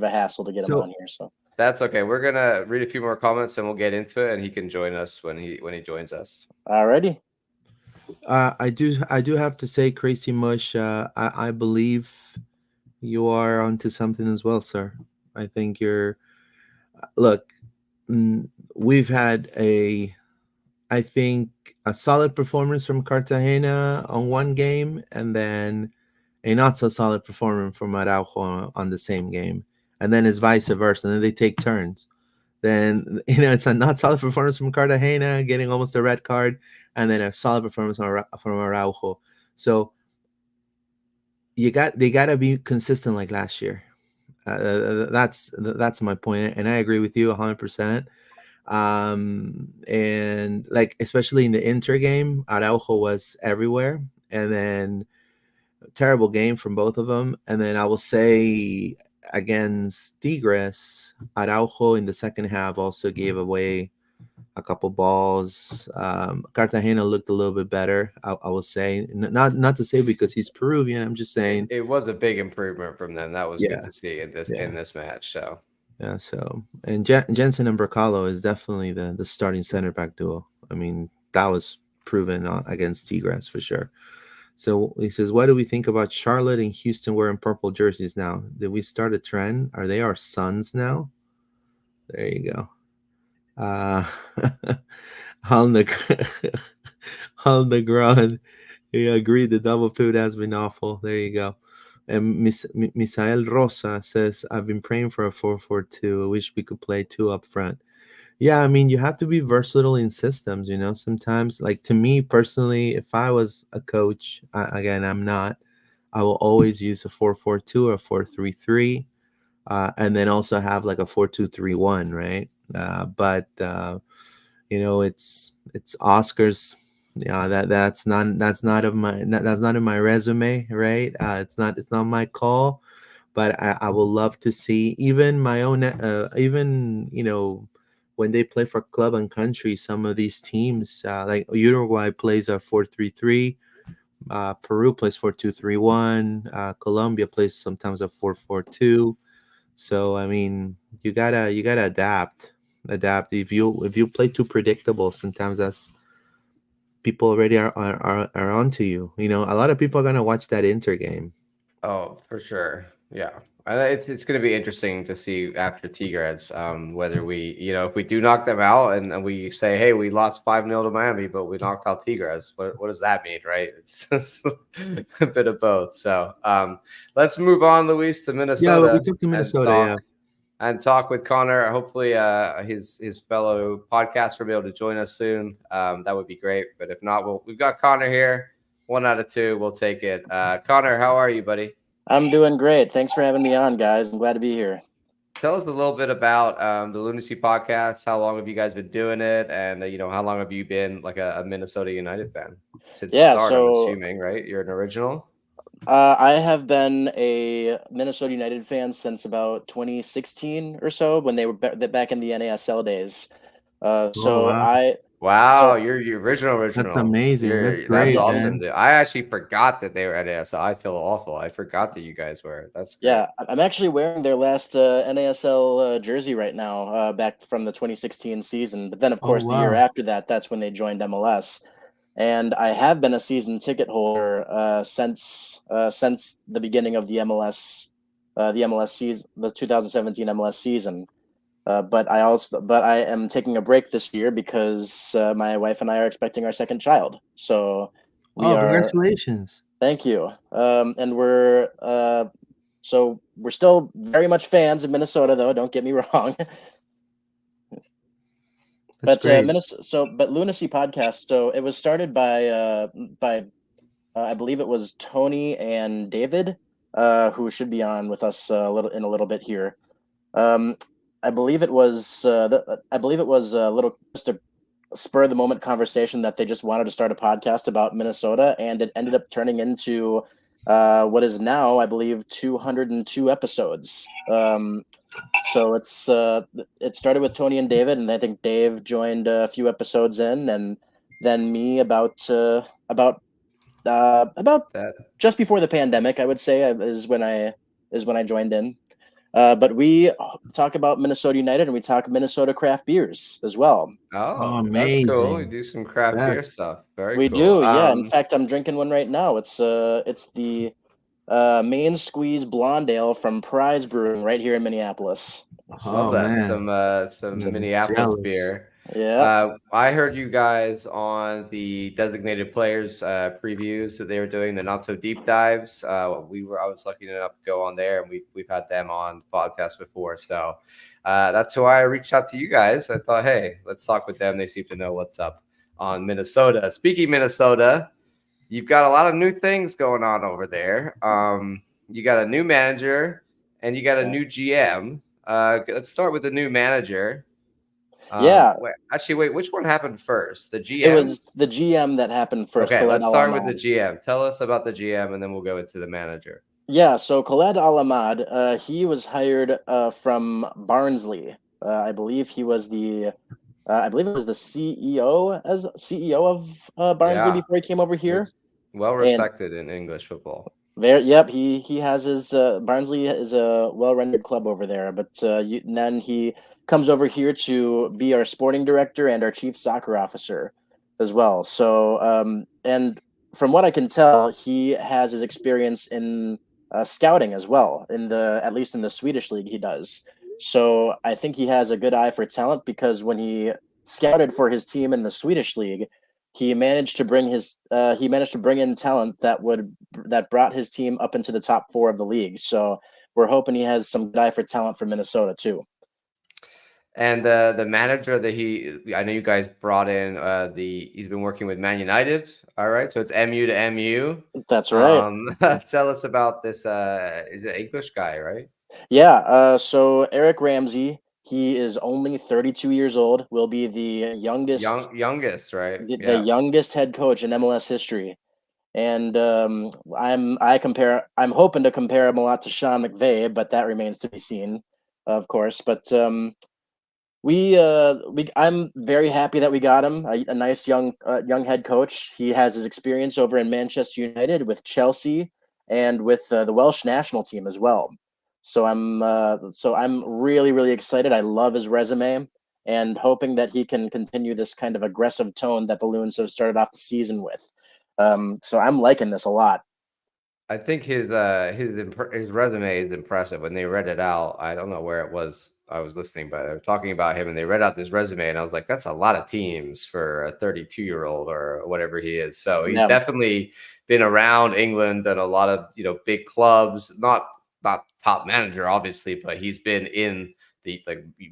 E: hassle to get him on here. So
A: that's okay. We're gonna read a few more comments and we'll get into it, and he can join us when he joins us.
E: Alrighty.
B: I do have to say, Crazy Mush, I believe you are onto something as well, sir. I think look, we've had I think a solid performance from Cartagena on one game, and then a not so solid performance from Araujo on the same game, and then it's vice versa, and then they take turns. Then it's a not solid performance from Cartagena, getting almost a red card, and then a solid performance from Araujo. So they got to be consistent like last year. That's my point, and I agree with you 100%. And like especially in the Inter game, Araujo was everywhere, and then terrible game from both of them. And then I will say against Tigres, Araujo in the second half also gave away a couple balls. Cartagena looked a little bit better, I will say. Not to say because he's Peruvian. I'm just saying
A: it was a big improvement from them. That was good to see in this match. So
B: yeah. So and Jensen and Bracalo is definitely the starting center back duo. I mean, that was proven against Tigres for sure. So he says, what do we think about Charlotte and Houston wearing purple jerseys now? Did we start a trend? Are they our sons now? There you go. On the ground, he agreed the double pivot has been awful. There you go. And Misael Rosa says, I've been praying for a 4-4-2. I wish we could play two up front. Yeah, I mean, you have to be versatile in systems, sometimes. Like, to me personally, if I was a coach, again, I'm not, I will always use a 4-4-2 or 4-3-3, and then also have like a 4-2-3-1, right? But it's Oscar's. Yeah, that's not in my resume, right? It's not my call, but I will love to see even my own, when they play for club and country, some of these teams, like Uruguay plays a 4-3-3, Peru plays 4-2-3-1, Colombia plays sometimes a 4-4-2. So I mean, you gotta adapt. If you play too predictable, sometimes that's people already are onto you. A lot of people are gonna watch that Inter game.
A: Oh, for sure. Yeah. It's going to be interesting to see after Tigres, whether we, if we do knock them out and we say, hey, we lost 5-0 to Miami, but we knocked out Tigres. What does that mean, right? It's just a bit of both. So let's move on, Luis, to Minnesota.
B: Yeah, we took to Minnesota,
A: and talk with Connor. Hopefully his fellow podcaster will be able to join us soon. That would be great. But if not, we've got Connor here. 1 out of 2, we'll take it. Connor, how are you, buddy?
E: I'm doing great. Thanks for having me on, guys. I'm glad to be here.
A: Tell us a little bit about the Lunacy podcast. How long have you guys been doing it? And, how long have you been like a Minnesota United fan? Since the start, I'm assuming, right? You're an original?
E: I have been a Minnesota United fan since about 2016 or so, when they were back in the NASL days.
A: Wow, you're the original.
B: That's amazing. That's great.
A: That's awesome, dude. I actually forgot that they were at NASL. I feel awful. I forgot that you guys were. That's great.
E: Yeah. I'm actually wearing their last NASL jersey right now, back from the 2016 season. But then, of course, the year after that, that's when they joined MLS. and I have been a season ticket holder since the beginning of the MLS season, the 2017 MLS season. But I am taking a break this year because my wife and I are expecting our second child. So we
F: Oh,
E: are.
F: congratulations.
E: Thank you. And we're still very much fans of Minnesota, though. Don't get me wrong.
F: That's
E: But
F: great.
E: but Lunacy podcast. So it was started by I believe it was Tony and David, who should be on with us a little bit here. Um, I believe it was a little just a spur of the moment conversation that they just wanted to start a podcast about Minnesota, and it ended up turning into what is now, I believe, 202 episodes. So it started with Tony and David, and I think Dave joined a few episodes in, and then me about
A: That
E: just before the pandemic, I would say, is when I joined in. But we talk about Minnesota United, and we talk Minnesota craft beers as well.
A: oh, that's cool. You
F: Amazing.
A: do some craft
F: Yeah.
A: beer stuff. Very
E: We
A: cool.
E: do, yeah. In fact, I'm drinking one right now. It's the Main Squeeze Blonde Ale from Prize Brewing right here in Minneapolis.
A: Love
F: Oh
A: that.
F: man,
A: Some
F: I'm
A: Minneapolis
F: jealous.
A: beer.
E: Yeah,
A: I heard you guys on the designated players previews that they were doing, the not so deep dives. I was lucky enough to go on there, and we've had them on the podcast before. So that's why I reached out to you guys. I thought, hey, let's talk with them. They seem to know what's up on Minnesota. Speaking Minnesota, you've got a lot of new things going on over there. You got a new manager and you got a
E: yeah.
A: new GM. Let's start with the new manager.
E: Yeah.
A: Wait, which one happened first? The
E: It
A: GM?
E: was the GM that happened first.
A: Okay,
E: Khaled
A: let's start with the
E: Al-Ahmad.
A: GM. Tell us about the GM, and then we'll go into the manager.
E: Yeah, so Khaled Al-Ahmad, he was hired from Barnsley. I believe he was I believe it was the CEO of Barnsley
A: Yeah,
E: before he came over here.
A: well
E: And
A: respected in English football.
E: yep, he has his Barnsley is a well-rendered club over there. But and then he comes over here to be our sporting director and our chief soccer officer as well. So and from what I can tell, he has his experience in scouting as well. At least in the Swedish league, he does. So I think he has a good eye for talent because when he scouted for his team in the Swedish league, he managed to bring in talent that brought his team up into the top four of the league. So we're hoping he has some good eye for talent for Minnesota too.
A: And the manager I know you guys brought in he's been working with Man United. All right, so it's MU to MU.
E: That's right.
A: Tell us about this. Is it English guy, right?
E: Yeah. So Eric Ramsey, he is only 32 years old. Will be the
A: Youngest, right?
E: the
A: Yeah.
E: youngest head coach in MLS history. And I'm hoping to compare him a lot to Sean McVay, but that remains to be seen, of course. But I'm very happy that we got him, a nice young head coach. He has his experience over in Manchester United with Chelsea and with the Welsh national team as well. So I'm really excited. I love his resume and hoping that he can continue this kind of aggressive tone that the Loons have started off the season with. So I'm liking this a lot.
A: I think his resume is impressive. When they read it out, I don't know where it was. I was listening, but they were talking about him, and they read out this resume, and I was like, "That's a lot of teams for a 32-year-old or whatever he is." So he's
E: Yeah.
A: definitely been around England and a lot of big clubs. Not top manager, obviously, but he's been in the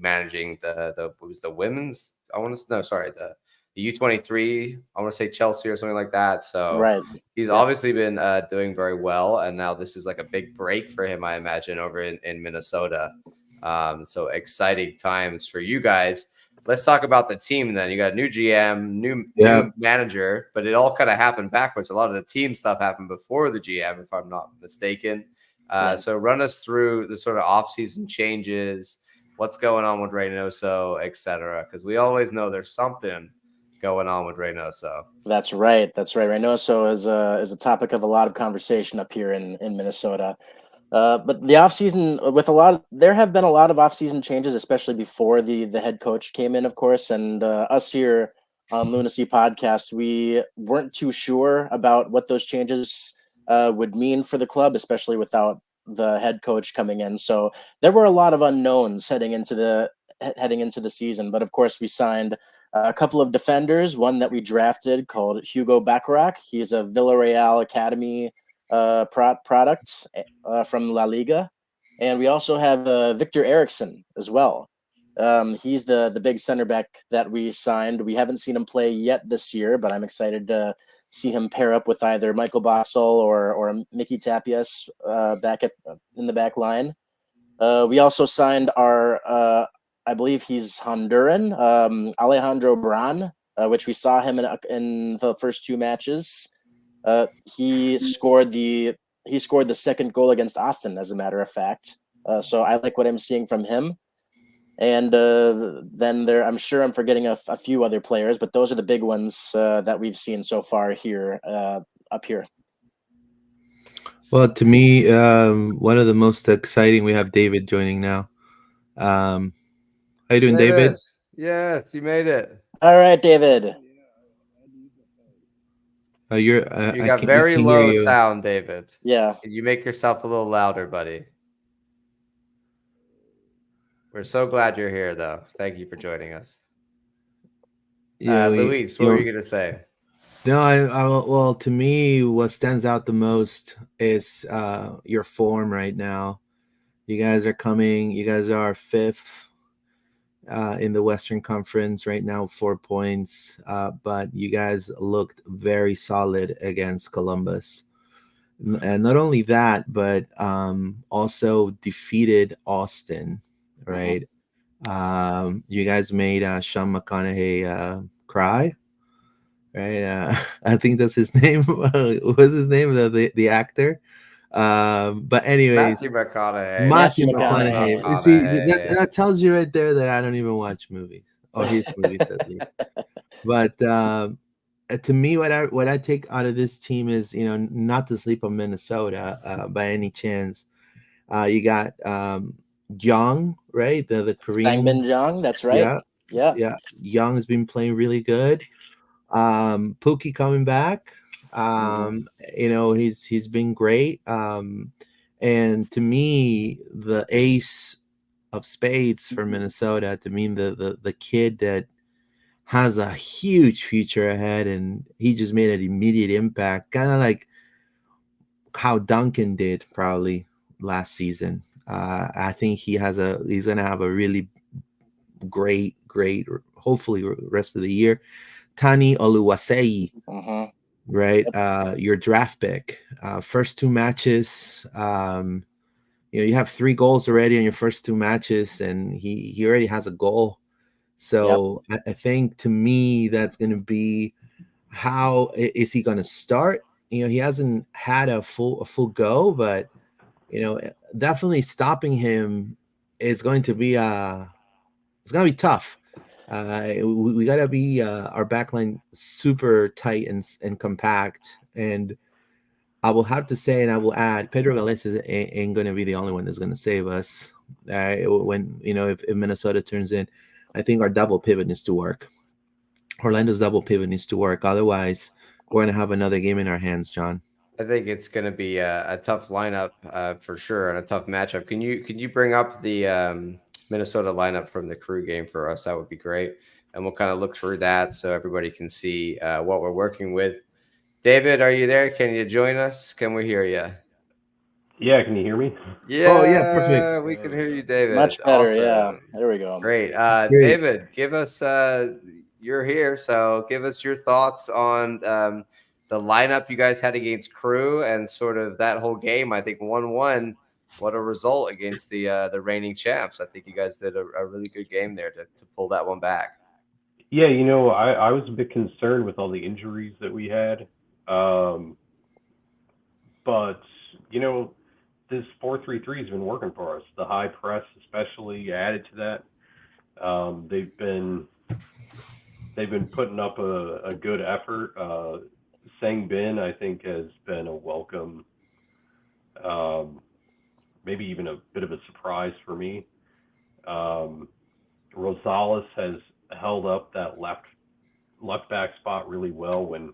A: managing the what was the women's. I want to no, sorry, the U23. I want to say Chelsea or something like that. So.
E: Right.
A: He's obviously been doing very well, and now this is like a big break for him, I imagine, over in Minnesota. So exciting times for you guys. Let's talk about the team then. You got a new GM, new manager, but it all kind of happened backwards. A lot of the team stuff happened before the GM, if I'm not mistaken. So run us through the sort of off-season changes, what's going on with Reynoso, et cetera, because we always know there's something going on with Reynoso.
E: That's right. Reynoso is a topic of a lot of conversation up here in Minnesota. But the offseason, there have been a lot of offseason changes, especially before the head coach came in, of course. And us here on Lunacy podcast, we weren't too sure about what those changes would mean for the club, especially without the head coach coming in. So there were a lot of unknowns heading into the season. But of course, we signed a couple of defenders. One that we drafted called Hugo Bacharach. He's a Villarreal Academy product from La Liga, and we also have Victor Eriksson as well. He's the big center back that we signed. We haven't seen him play yet this year, but I'm excited to see him pair up with either Michael Boxall or Mickey Tapias in the back line. We also signed our I believe he's Honduran, Alejandro Bran, which we saw him in the first two matches. He scored the second goal against Austin, as a matter of fact. So I like what I'm seeing from him. And then I'm sure I'm forgetting a few other players, but those are the big ones that we've seen so far here up here.
B: Well, to me, one of the most exciting, we have David joining now. How you doing, David?
A: Yes, you made it.
E: All right, David.
B: You
A: got
B: we
A: very
B: can hear
A: low
B: you.
A: sound, David.
E: Yeah.
A: Can you make yourself a little louder, buddy? We're so glad you're here, though. Thank you for joining us. Luis, what were you going to say?
B: No, well, to me, what stands out the most is your form right now. You guys are coming. You guys are fifth in the Western Conference right now, 4 points. But you guys looked very solid against Columbus. And not only that, but also defeated Austin, right? You guys made Sean McConaughey cry, right? I think that's his name. What's his name? The actor. But anyways,
A: Matthew McConaughey.
B: Matthew
E: McConaughey.
B: McConaughey. See, that tells you right there that I don't even watch movies, or his movies at least. But to me, what I take out of this team is, not to sleep on Minnesota by any chance. You got Young, right? The Korean.
E: Sang-Min Jung, that's right.
B: Yeah. Young has been playing really good. Pookie coming back. He's been great. And to me, the ace of spades for Minnesota, to me, the kid that has a huge future ahead, and he just made an immediate impact, kind of like how Duncan did probably last season. I think he's going to have a really great, hopefully rest of the year. Tani Oluwaseyi, right? Your draft pick, first two matches. You have 3 goals already in your first 2 matches, and he already has a goal. So I think, to me, that's going to be, how is he going to start? He hasn't had a full go, but definitely stopping him is going to be it's going to be tough. We got to be our backline super tight and compact. And I will have to say, and I will add, Pedro Gales ain't going to be the only one that's going to save us. When if Minnesota turns in, I think our double pivot needs to work. Orlando's double pivot needs to work. Otherwise, we're going to have another game in our hands, John.
A: I think it's going to be a tough lineup for sure, and a tough matchup. Can you bring up the Minnesota lineup from the Crew game for us? That would be great, and we'll kind of look through that so everybody can see what we're working with. David, are you there? Can you join us? Can we hear you?
F: Yeah, can you hear me?
A: Yeah,
B: Oh, yeah, perfect.
A: We can hear you, David.
E: Much better.
A: Awesome.
E: Yeah, there we go.
A: Great.
B: Great.
A: David, give us you're here, so give us your thoughts on the lineup you guys had against Crew and sort of that whole game. I think 1-1. What a result against the reigning champs. I think you guys did a really good game there to pull that one back.
F: Yeah, I was a bit concerned with all the injuries that we had. But, this 4-3-3 has been working for us. The high press especially added to that. They've been putting up a good effort. Sang Bin, I think, has been a welcome, maybe even a bit of a surprise for me. Rosales has held up that left left back spot really well when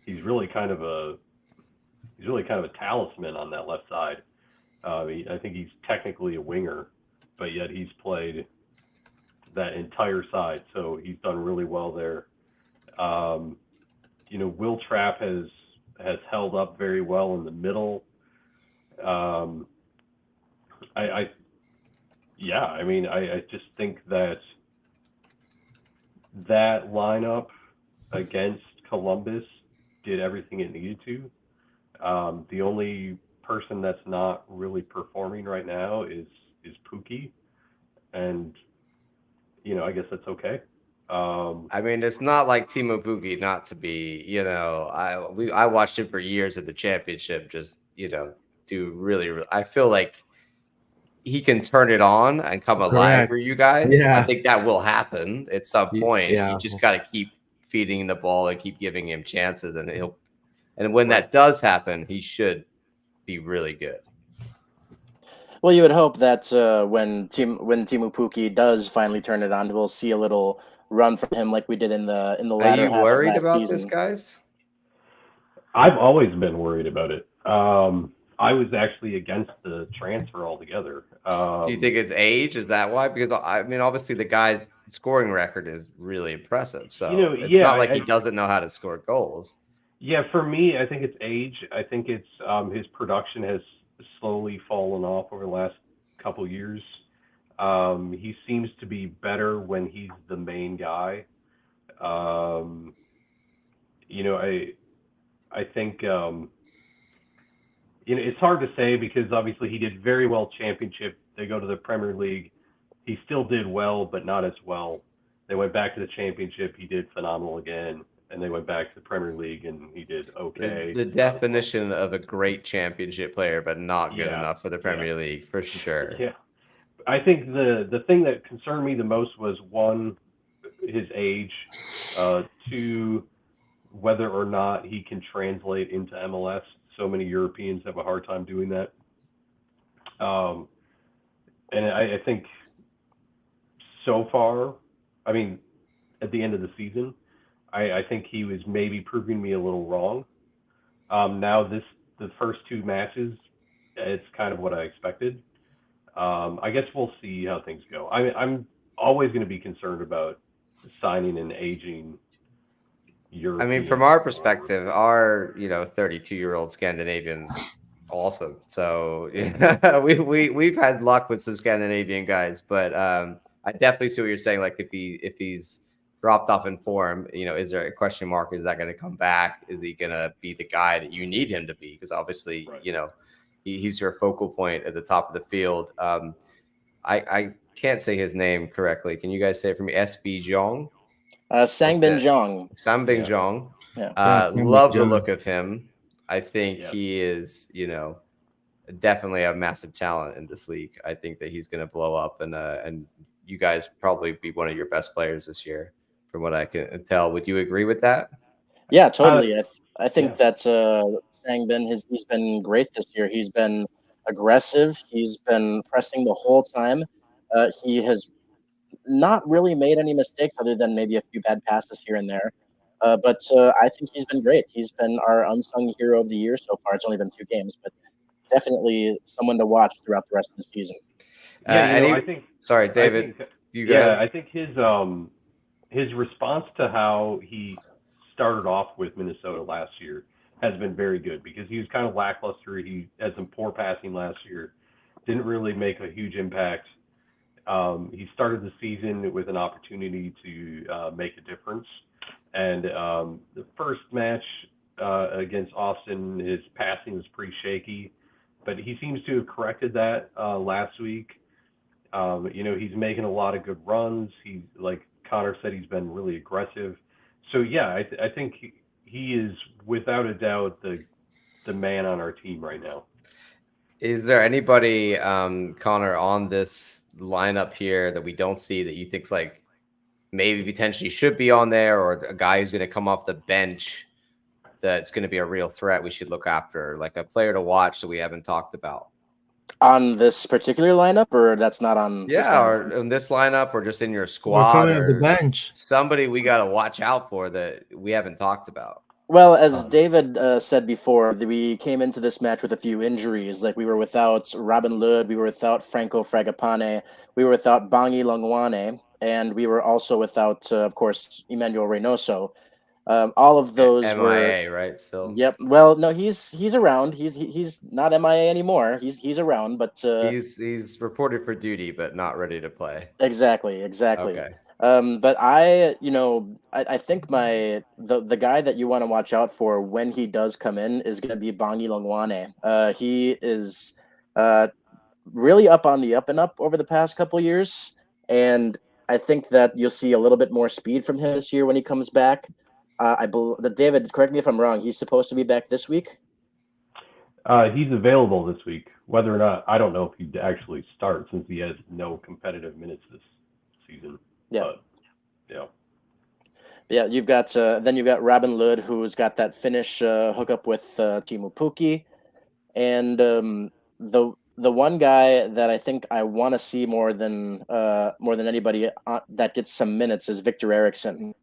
F: he's really kind of a talisman on that left side. I think he's technically a winger, but yet he's played that entire side, so he's done really well there. Um, Will Trapp has held up very well in the middle. Um, I yeah, I mean, I just think that lineup against Columbus did everything it needed to. The only person that's not really performing right now is Pookie, and I guess that's okay.
A: I mean, it's not like Timo Pukki not to be, I watched him for years at the championship, just, do really. I feel like he can turn it on and come alive
B: Correct.
A: for you guys. I
B: Yeah.
A: think that will happen at some point. You
B: Yeah.
A: just got to keep feeding the ball and keep giving him chances, and when
F: Right.
A: that does happen, he should be really good.
E: Well, you would hope that when Timu Puki does finally turn it on, we'll see a little run from him like we did in the
A: Are
E: latter
A: you
E: half of
A: worried
E: last
A: about
E: season.
A: this, guys?
F: I've always been worried about it. I was actually against the transfer altogether.
A: Do you think it's age? Is that why? Because I mean, obviously the guy's scoring record is really impressive. So it's
F: yeah,
A: not like he doesn't know how to score goals.
F: yeah. For me, I think it's age. I think it's his production has slowly fallen off over the last couple years. He seems to be better when he's the main guy. Um, I think it's hard to say because obviously he did very well championship. They go to the Premier League. He still did well, but not as well. They went back to the championship. He did phenomenal again, and they went back to the Premier League, and he did okay.
A: The definition of a great championship player, but not good enough for the Premier League, for sure.
F: Yeah, I think the thing that concerned me the most was one, his age, two, whether or not he can translate into MLS. So many Europeans have a hard time doing that. And I think so far, I mean, at the end of the season, I think he was maybe proving me a little wrong. Now the first two matches, it's kind of what I expected. I guess we'll see how things go. I'm always going to be concerned about signing an aging European.
A: I mean, from our perspective, our 32-year-old Scandinavians awesome. So we've had luck with some Scandinavian guys, but I definitely see what you're saying. Like if he's dropped off in form, is there a question mark? Is that going to come back? Is he going to be the guy that you need him to be? Because obviously,
F: right.
A: He's your focal point at the top of the field. I can't say his name correctly. Can you guys say it for me? SB Jong?
E: Sangbin Jong.
A: Sangbin Jong.
E: Yeah.
A: Love the look of him. I think he is, definitely a massive talent in this league. I think that he's going to blow up, and you guys probably be one of your best players this year, from what I can tell. Would you agree with that?
E: Yeah, totally. I think that Sangbin he's been great this year. He's been aggressive. He's been pressing the whole time. He has not really made any mistakes other than maybe a few bad passes here and there. But I think he's been great. He's been our unsung hero of the year so far. It's only been 2 games, but definitely someone to watch throughout the rest of the season.
F: Yeah, I think.
A: Sorry, David.
F: I think his response to how he started off with Minnesota last year has been very good because he was kind of lackluster. He had some poor passing last year, didn't really make a huge impact. He started the season with an opportunity to make a difference. And the first match against Austin, his passing was pretty shaky, but he seems to have corrected that last week. He's making a lot of good runs. He, like Connor said, he's been really aggressive. So yeah, I think he is without a doubt the man on our team right now.
A: Is there anybody, Connor, on this lineup here that we don't see that you think's like maybe potentially should be on there, or a guy who's going to come off the bench that's going to be a real threat we should look after, like a player to watch that we haven't talked about?
E: On this particular lineup, or that's not on this
A: Yeah,
E: lineup?
A: or in this lineup, or just in your
B: Or
A: squad,
B: coming off the
A: or
B: bench.
A: somebody we got to watch out for that we haven't talked about.
E: Well, as
F: Um,
E: David said before, we came into this match with a few injuries. Like we were without Robin Lod, we were without Franco Fragapane, we were without Bangi Longwane, and we were also without, of course, Emmanuel Reynoso. All of those were.
A: MIA, right? Still,
E: Yep. Well, no, he's around. He's not MIA anymore. He's around, but
A: he's reported for duty, but not ready to play.
E: exactly.
A: Okay.
E: But I think the guy that you want to watch out for when he does come in is going to be Bangi Longwane. He is uh really up on the up and up over the past couple years, and I think that you'll see a little bit more speed from him this year when he comes back. I believe that David, correct me if I'm wrong. He's supposed to be back this week.
F: he's available this week. Whether or not, I don't know if he'd actually start since he has no competitive minutes this season.
E: Yeah.
F: But, yeah.
E: Yeah, you've got Robin Lod, who's got that Finnish hookup with Timu Pukki, and the one guy that I think I want to see more than anybody that gets some minutes is Victor Eriksson.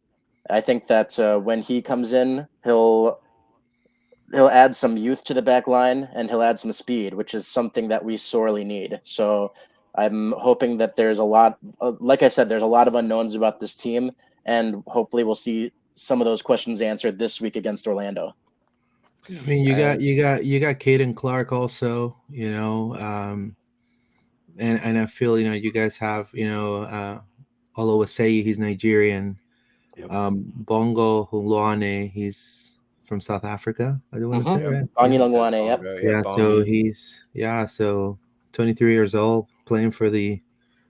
E: I think that when he comes in, he'll add some youth to the back line and he'll add some speed, which is something that we sorely need. So I'm hoping that there's a lot, like I said, there's a lot of unknowns about this team, and hopefully we'll see some of those questions answered this week against Orlando.
B: I mean, you got Caden Clark also, and I feel you guys have Olowasei, he's Nigerian.
F: Yep.
B: Bongo Huluane, he's from South Africa. I do want to say, right?
E: Bangi
B: Yeah.
E: Longwane, yep.
B: Yeah, so 23 years old, playing for the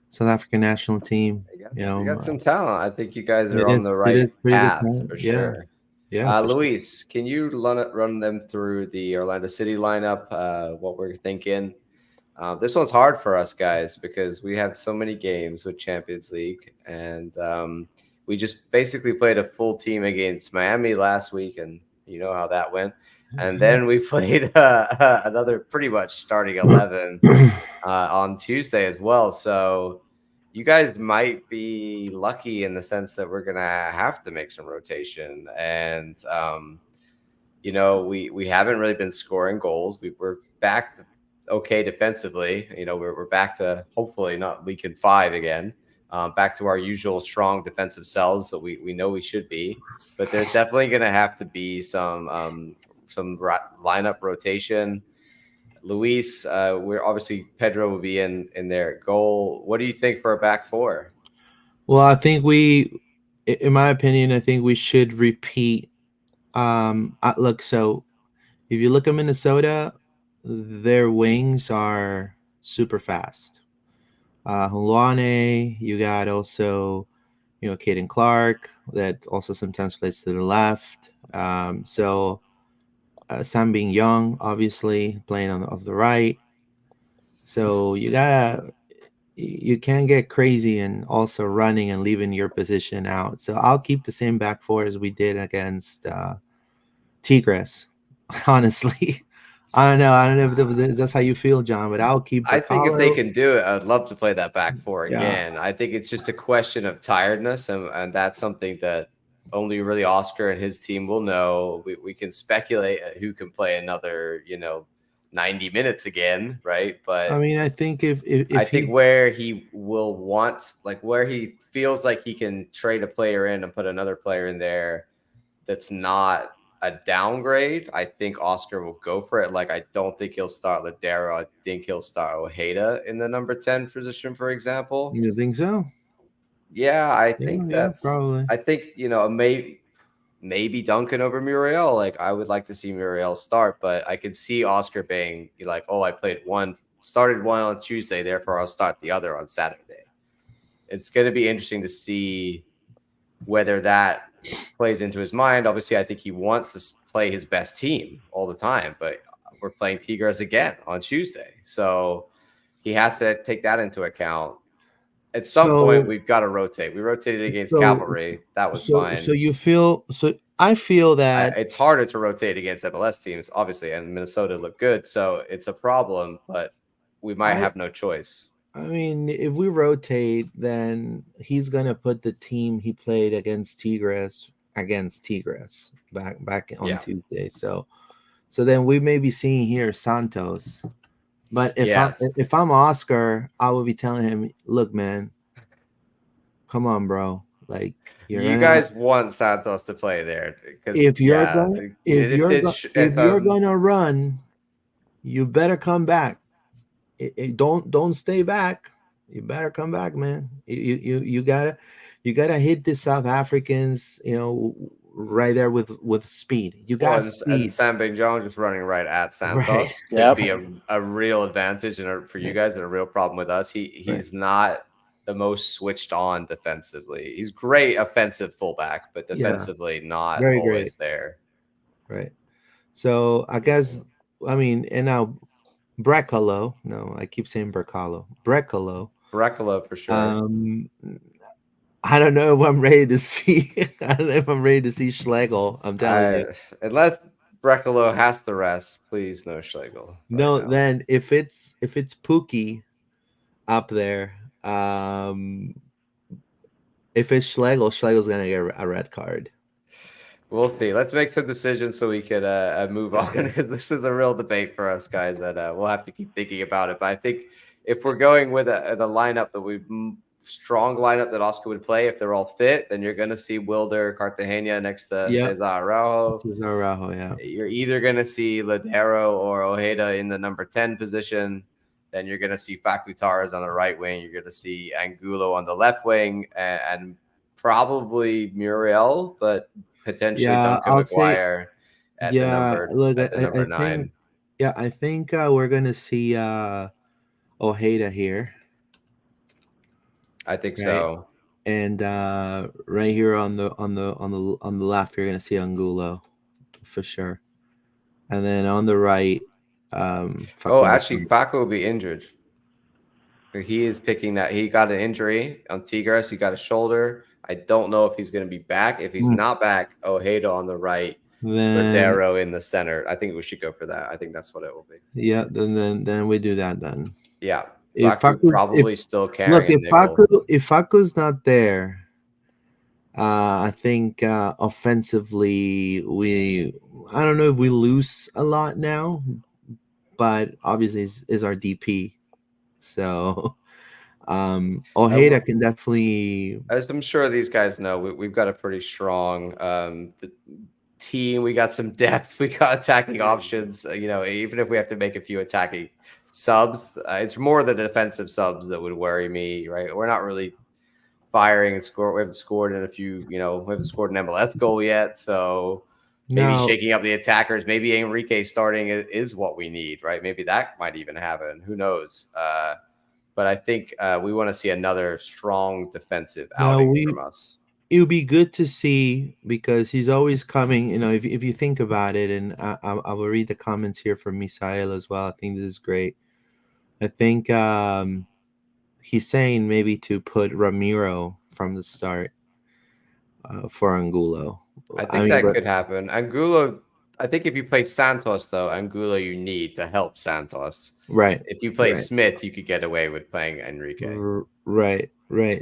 B: South African national team.
A: You got some talent. I think you guys are
B: It
A: on the
B: is
A: right
B: pretty good
A: path
B: talent.
A: for
B: Yeah,
A: sure.
B: yeah. For sure.
A: Luis, can you run them through the Orlando City lineup? What we're thinking. This one's hard for us guys because we have so many games with Champions League, and we just basically played a full team against Miami last week, and you know how that went. And then we played another pretty much starting 11 on Tuesday as well. So you guys might be lucky in the sense that we're gonna have to make some rotation, and we haven't really been scoring goals. We're back to okay defensively. We're back to hopefully not leaking 5 again. Back to our usual strong defensive selves that we know we should be. But there's definitely going to have to be some lineup rotation. Luis, we're obviously Pedro will be in their goal. What do you think for a back four?
B: Well, I think in my opinion, I think we should repeat. Look, so if you look at Minnesota, their wings are super fast. Huluane, you got also, Caden Clark that also sometimes plays to the left. Sam being young, obviously playing off the right. So you can't get crazy and also running and leaving your position out. So I'll keep the same back four as we did against Tigres. Honestly, I don't know. I don't know if that's how you feel, John, but I'll keep.
A: I think if they
B: Bercalo.
A: can do it, I'd love to play that back four
B: Yeah.
A: again. I think it's just a question of tiredness, and that's something that only really Oscar and his team will know. We can speculate at who can play another, 90 minutes again, right? But
B: I mean, I think if
A: I think where he will want, like where he feels like he can trade a player in and put another player in there that's not a downgrade, I think Oscar will go for it. Like, I don't think he'll start Ladero. I think he'll start Ojeda in the number 10 position, for example.
B: you think so,
A: Yeah, I think
B: yeah, probably.
A: I think, maybe Duncan over Muriel. Like, I would like to see Muriel start, but I could see Oscar being like, oh, I started one on Tuesday, therefore I'll start the other on Saturday. It's going to be interesting to see whether that plays into his mind. Obviously, I think he wants to play his best team all the time, but we're playing Tigres again on Tuesday. So he has to take that into account. At some point, we've got to rotate. We rotated against Cavalry. That was fine.
B: I feel that
A: it's harder to rotate against MLS teams, obviously, and Minnesota looked good. So it's a problem, but we might
B: I
A: have no choice.
B: I mean, if we rotate, then he's gonna put the team he played against Tigres back on
A: Yeah.
B: Tuesday. So then we may be seeing here Santos. But
A: Yes.
B: if I'm Oscar, I would be telling him, look, man, come on, bro. Like you're
A: You
B: gonna
A: guys want Santos to play there because
B: if you're
A: yeah,
B: gonna if you're go, if
A: if
B: you're gonna run, you better come back. Don't stay back. You better come back, man. You gotta hit the South Africans. Right there with speed. You
A: well,
B: got
A: and
B: speed,
A: Sam Big John just running right at
B: right?
A: Santos could
E: Yep.
A: be a real advantage for you guys and a real problem with us.
B: Right.
A: He's not the most switched on defensively. He's great offensive fullback, but
B: Yeah,
A: defensively not
B: very great.
A: always there.
B: Right. So I guess I mean, and now Brecalo. No, I keep saying Brecalo. Brecalo.
A: Brekalo for sure.
B: Um, I don't know if I'm ready to see. I don't know if I'm ready to see Schlegel. I'm telling you.
A: Unless Brekalo has the rest, please no Schlegel right
B: No,
A: now.
B: then if it's Pookie up there, if it's Schlegel's gonna get a red card.
A: We'll see. Let's make some decisions so we could move on
B: Okay.
A: because this is a real debate for us guys that we'll have to keep thinking about it. But I think if we're going with the lineup that strong lineup that Oscar would play, if they're all fit, then you're going to see Wilder Cartagena next to
B: Yep.
A: Cesar Araujo.
B: Cesar Araujo, yeah.
A: You're either going to see Ladero or Ojeda in the number 10 position. Then you're going to see Facu Torres on the right wing. You're going to see Angulo on the left wing and probably Muriel, but potentially
B: Yeah,
A: Duncan
B: I'll say
A: McGuire at the
B: yeah. Look,
A: number
B: I think
A: 9.
B: I think we're gonna see Ojeda here,
A: I think
B: right?
A: so.
B: And right here on the left, you're gonna see Angulo for sure, and then on the right,
A: Oh,
B: Facundo.
A: actually, Facu will be injured. He is picking that. He got an injury on Tigres. He got a shoulder. I don't know if he's going to be back. If he's not back, Ojeda on the right,
B: Then
A: Ladero in the center. I think we should go for that. I think that's what it will be.
B: yeah, then we do that then.
A: Yeah.
B: If
A: Facu
B: Facu's if
A: probably still
B: look
A: carrying a nickel.
B: if Facu's not there, I think offensively I don't know if we lose a lot now, but obviously is our DP. So Ojeda can definitely
A: As I'm sure these guys know, we've got a pretty strong team. We got some depth. We got attacking options. Even if we have to make a few attacking subs, it's more the defensive subs that would worry me. Right? We're not really firing and score. We haven't scored in a few. We haven't scored an MLS goal yet. So maybe
B: no.
A: shaking up the attackers. Maybe Enrique starting is what we need. Right? Maybe that might even happen. Who knows? But I think we want to see another strong defensive
B: No,
A: outing from us.
B: it would be good to see because he's always coming. If you think about it, and I will read the comments here from Misael as well. I think this is great. I think he's saying maybe to put Ramiro from the start for Angulo.
A: I think that could happen. Angulo, I think if you play Santos, though, Angulo you need to help Santos.
B: Right.
A: If you play
B: right.
A: Smith, you could get away with playing Enrique.
B: Right.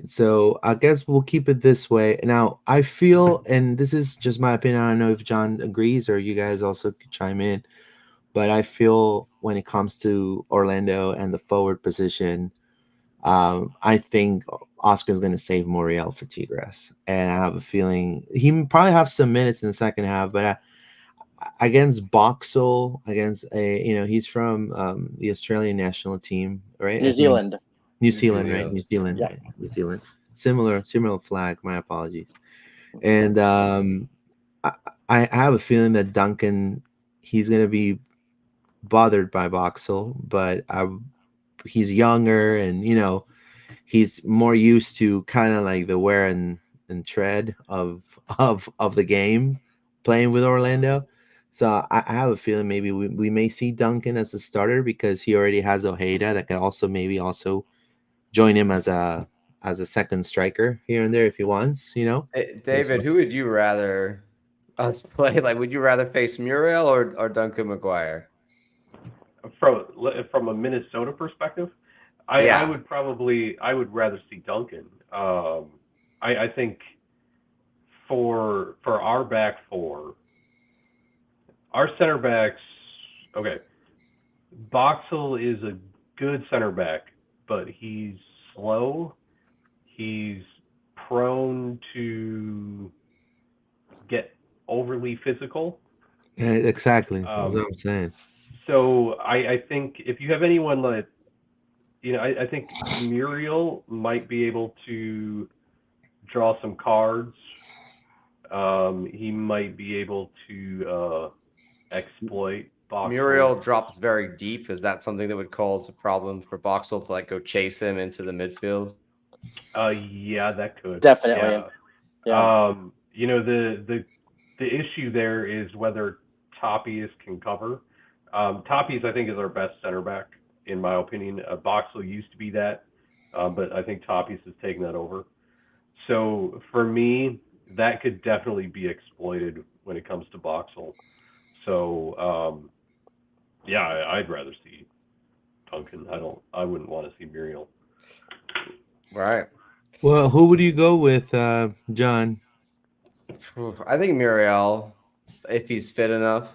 B: So I guess we'll keep it this way. Now, I feel, and this is just my opinion, I don't know if John agrees or you guys also could chime in, but I feel when it comes to Orlando and the forward position, I think Oscar's going to save Muriel for Tigres. And I have a feeling he probably have some minutes in the second half, but against Boxall, against he's from the Australian national team, right?
E: New Zealand.
B: New Zealand, right?
A: Zealand.
B: New Zealand,
E: Yeah.
B: right? New Zealand. Similar flag. My apologies. And I have a feeling that Duncan, he's going to be bothered by Boxall, but he's younger and he's more used to kind of like the wear and tread of the game playing with Orlando. So I have a feeling maybe we may see Duncan as a starter because he already has Ojeda that can also maybe join him as a second striker here and there if he wants.
A: Hey, David, who would you rather us play? Like, would you rather face Muriel or Duncan McGuire?
F: from a Minnesota perspective, I
A: Yeah.
F: I would rather see Duncan. I think for our back four, our center backs. Okay, Boxel is a good center back, but he's slow. He's prone to get overly physical.
B: Yeah, exactly. That's what
F: Um,
B: I'm saying.
F: so I think if you have anyone like, I think Muriel might be able to draw some cards. He might be able to exploit
A: Muriel
F: Boxel.
A: drops very deep. Is that something that would cause a problem for Boxel to like go chase him into the midfield?
F: Yeah, that could.
E: Definitely. Yeah.
F: The issue there is whether Topias can cover. Topias, I think, is our best center back, in my opinion. Boxel used to be that, but I think Topias has taken that over. So for me, that could definitely be exploited when it comes to Boxel. So yeah, I'd rather see Duncan. I wouldn't want to see Muriel.
A: Right.
B: Well, who would you go with, John?
A: I think Muriel, if he's fit enough,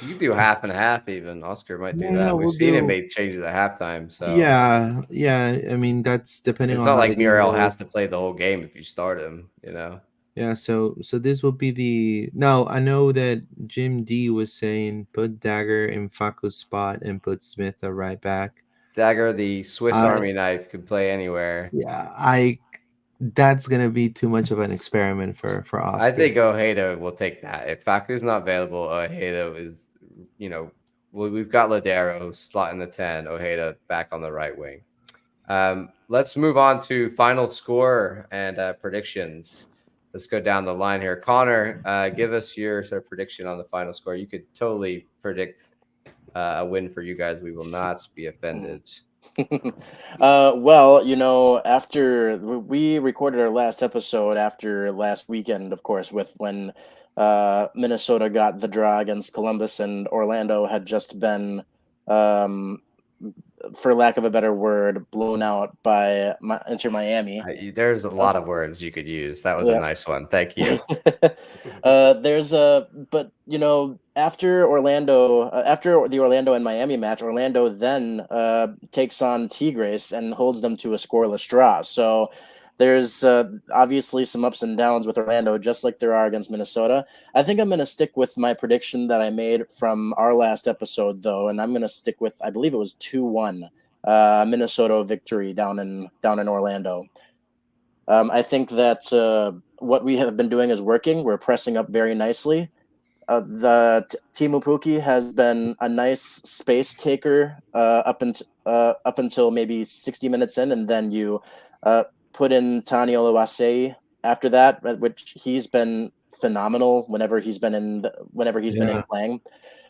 A: you could do half and half. Even Oscar might do
B: Yeah,
A: that. We've
B: we'll
A: seen him
B: do.
A: make changes at halftime, so
B: Yeah, yeah. I mean, that's depending
A: it's
B: on
A: not
B: how the
A: like
B: game
A: Muriel
B: goes.
A: has to play the whole game if you start him. You know.
B: Yeah, so this will be the. Now I know that Jim D was saying put Dagger in Faku's spot and put Smith a right back.
A: Dagger, the Swiss
B: I
A: Army knife, could play anywhere.
B: Yeah, I that's gonna be too much of an experiment for
A: I
B: Oscar.
A: think Ojeda will take that. If Faku's not available, Ojeda is, we've got Ladero slot in the 10, Ojeda back on the right wing. Let's move on to final score and predictions. Let's go down the line here. Connor, give us your sort of prediction on the final score. You could totally predict a win for you guys. We will not be offended.
E: Well, after we recorded our last episode after last weekend, of course, with when Minnesota got the draw against Columbus and Orlando had just been, um, for lack of a better word, blown out by Inter Miami.
A: There's a lot of words you could use. That was a
E: Yeah.
A: nice one. Thank you.
E: But after Orlando, after the Orlando and Miami match, Orlando then takes on Tigres and holds them to a scoreless draw. So there's obviously some ups and downs with Orlando, just like there are against Minnesota. I think I'm going to stick with my prediction that I made from our last episode, though, and I'm going to stick with, I believe it was 2-1 Minnesota victory down in Orlando. I think that what we have been doing is working. We're pressing up very nicely. Timu Puki has been a nice space taker up until maybe 60 minutes in, and then you put in Tani Oluwase after that, which he's been phenomenal whenever he's been in playing.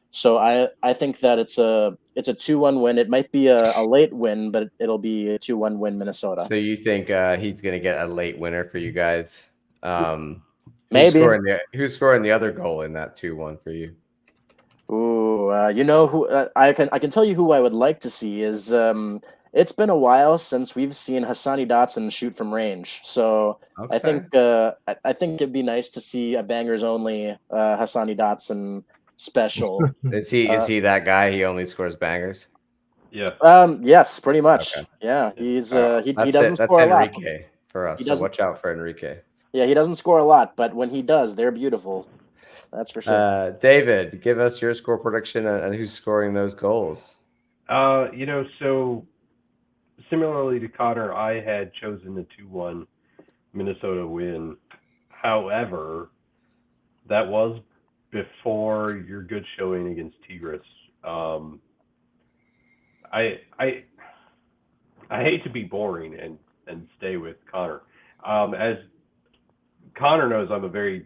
E: So I think that it's a 2-1 win. It might be a late win, but it'll be a 2-1 win Minnesota.
A: So you think he's going to get a late winner for you guys?
E: Maybe.
A: Who's scoring the other goal in that 2-1 for you?
E: Ooh, you know who I can tell you who I would like to see is it's been a while since we've seen Hassani Dotson shoot from range. So
A: Okay.
E: I think it'd be nice to see a bangers only Hassani Dotson special.
A: Is he that guy? He only scores bangers.
F: Yeah.
E: Yes, pretty much.
A: Okay.
E: Yeah, he's he
A: That's
E: doesn't
A: That's
E: score a lot.
A: Enrique for us.
E: He
A: So
E: doesn't-
A: watch out for Enrique.
E: Yeah, he doesn't score a lot, but when he does, they're beautiful. That's for sure.
A: David, give us your score prediction and who's scoring those goals.
F: So similarly to Connor, I had chosen the 2-1 Minnesota win. However, that was before your good showing against Tigres. I hate to be boring and stay with Connor. As Connor knows, I'm a very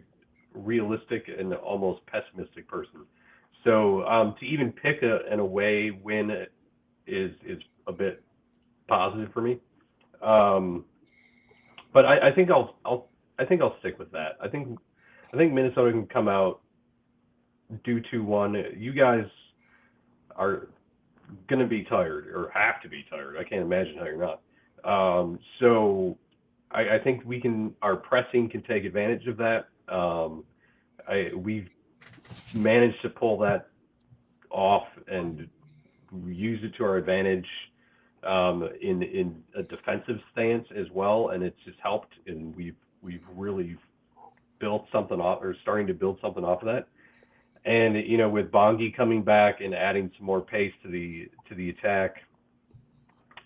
F: realistic and almost pessimistic person. So to even pick an away win is a bit positive for me. But I think I'll stick with that. I think Minnesota can come out, do 2-1. You guys, are going to be tired or have to be tired. I can't imagine how you're not. So I think our pressing can take advantage of that. We've managed to pull that off and use it to our advantage in a defensive stance as well, and it's just helped. And we've really built something off, or starting to build something off of that. And with Bongi coming back and adding some more pace to the attack,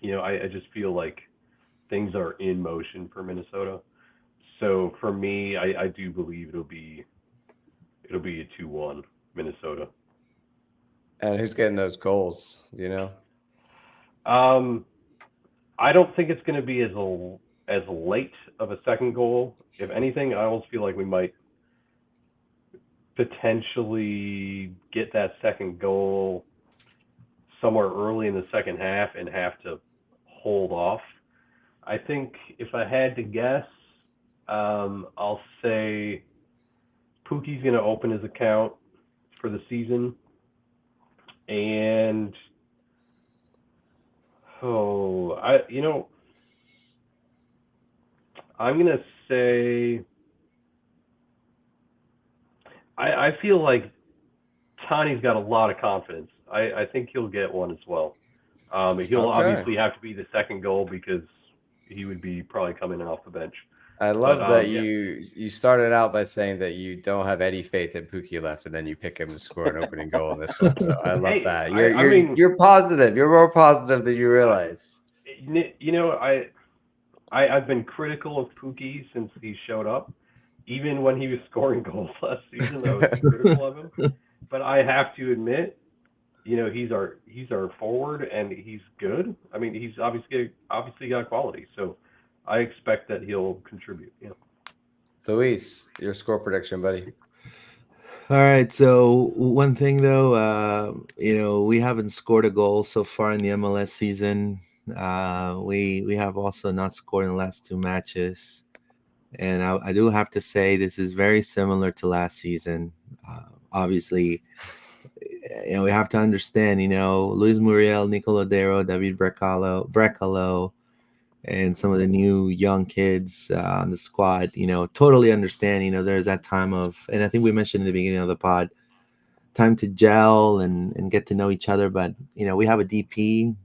F: I just feel like things are in motion for Minnesota. So for me, I do believe it'll be a 2-1 Minnesota.
A: And who's getting those goals?
F: Um, I don't think it's going to be as late of a second goal. If anything, I almost feel like we might potentially get that second goal somewhere early in the second half and have to hold off. I think if I had to guess, I'll say Pookie's going to open his account for the season, and I'm going to say I feel like Tani's got a lot of confidence. I think he'll get one as well. He'll obviously have to be the second goal because he would be probably coming in off the bench.
A: I love that you started out by saying that you don't have any faith in Pookie left, and then you pick him to score an opening goal in this one. So I love that. You're positive. You're more positive than you realize.
F: I've been critical of Pookie since he showed up. Even when he was scoring goals last season, I was critical of him. But I have to admit, he's our forward, and he's good. I mean, he's obviously got quality. So I expect that he'll contribute. Yeah.
A: Luis, your score prediction, buddy.
B: All right. So one thing though, we haven't scored a goal so far in the MLS season. We have also not scored in the last two matches, and I do have to say this is very similar to last season. Obviously, we have to understand. Luis Muriel, Nico Lodero, David Brecalo, and some of the new young kids on the squad, totally understand, there's that time of, and I think we mentioned in the beginning of the pod, time to gel and get to know each other. But, we have a DP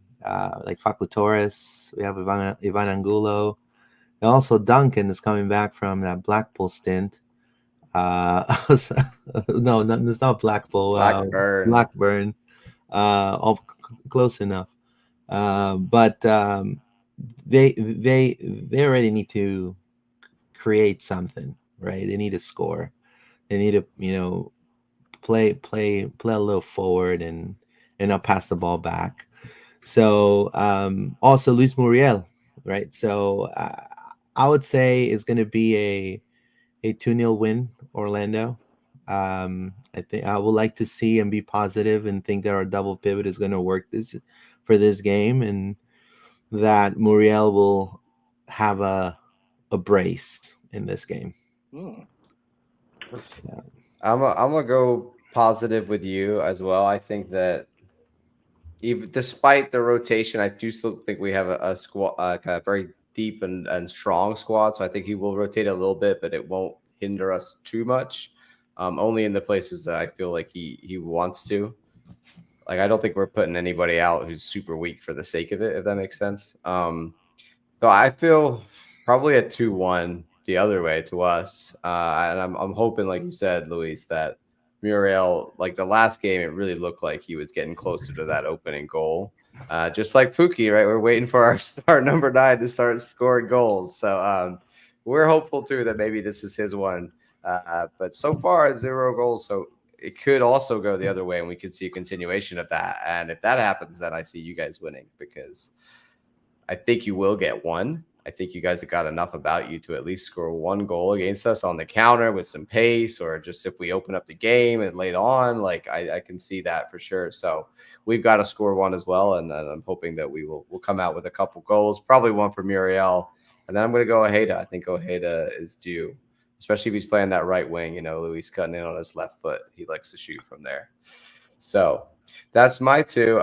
B: like Facu Torres, we have Ivan Angulo, and also Duncan is coming back from that Blackpool stint. No, it's not Blackpool. Blackburn. All close enough. But they already need to create something, right? They need to score. They need to play a little forward and not pass the ball back. So also Luis Muriel, right? So I would say it's going to be a 2-0 win, Orlando. I think I would like to see and be positive and think that our double pivot is going to work for this game, and that Muriel will have a brace in this game.
E: Yeah.
A: I'm gonna go positive with you as well. I think that even despite the rotation, I do still think we have a squad, kind of very deep and strong squad. So I think he will rotate a little bit, but it won't hinder us too much. Only in the places that I feel like he wants to. Like, I don't think we're putting anybody out who's super weak for the sake of it, if that makes sense. So I feel probably a 2-1 the other way to us. And I'm hoping, like you said, Luis, that Muriel, like the last game, it really looked like he was getting closer to that opening goal. Just like Pookie, right? We're waiting for our number 9 to start scoring goals. So we're hopeful, too, that maybe this is his one. But so far, 0 goals. So it could also go the other way, and we could see a continuation of that. And if that happens, then I see you guys winning, because I think you will get one. I think you guys have got enough about you to at least score 1 goal against us on the counter with some pace, or just if we open up the game and late on, like I can see that for sure. So we've got to score 1 as well, and I'm hoping that we'll come out with a couple goals, probably 1 for Muriel, and then I'm going to go Ojeda. I think Ojeda is due, especially if he's playing that right wing. Luis cutting in on his left foot. He likes to shoot from there. So That's my two.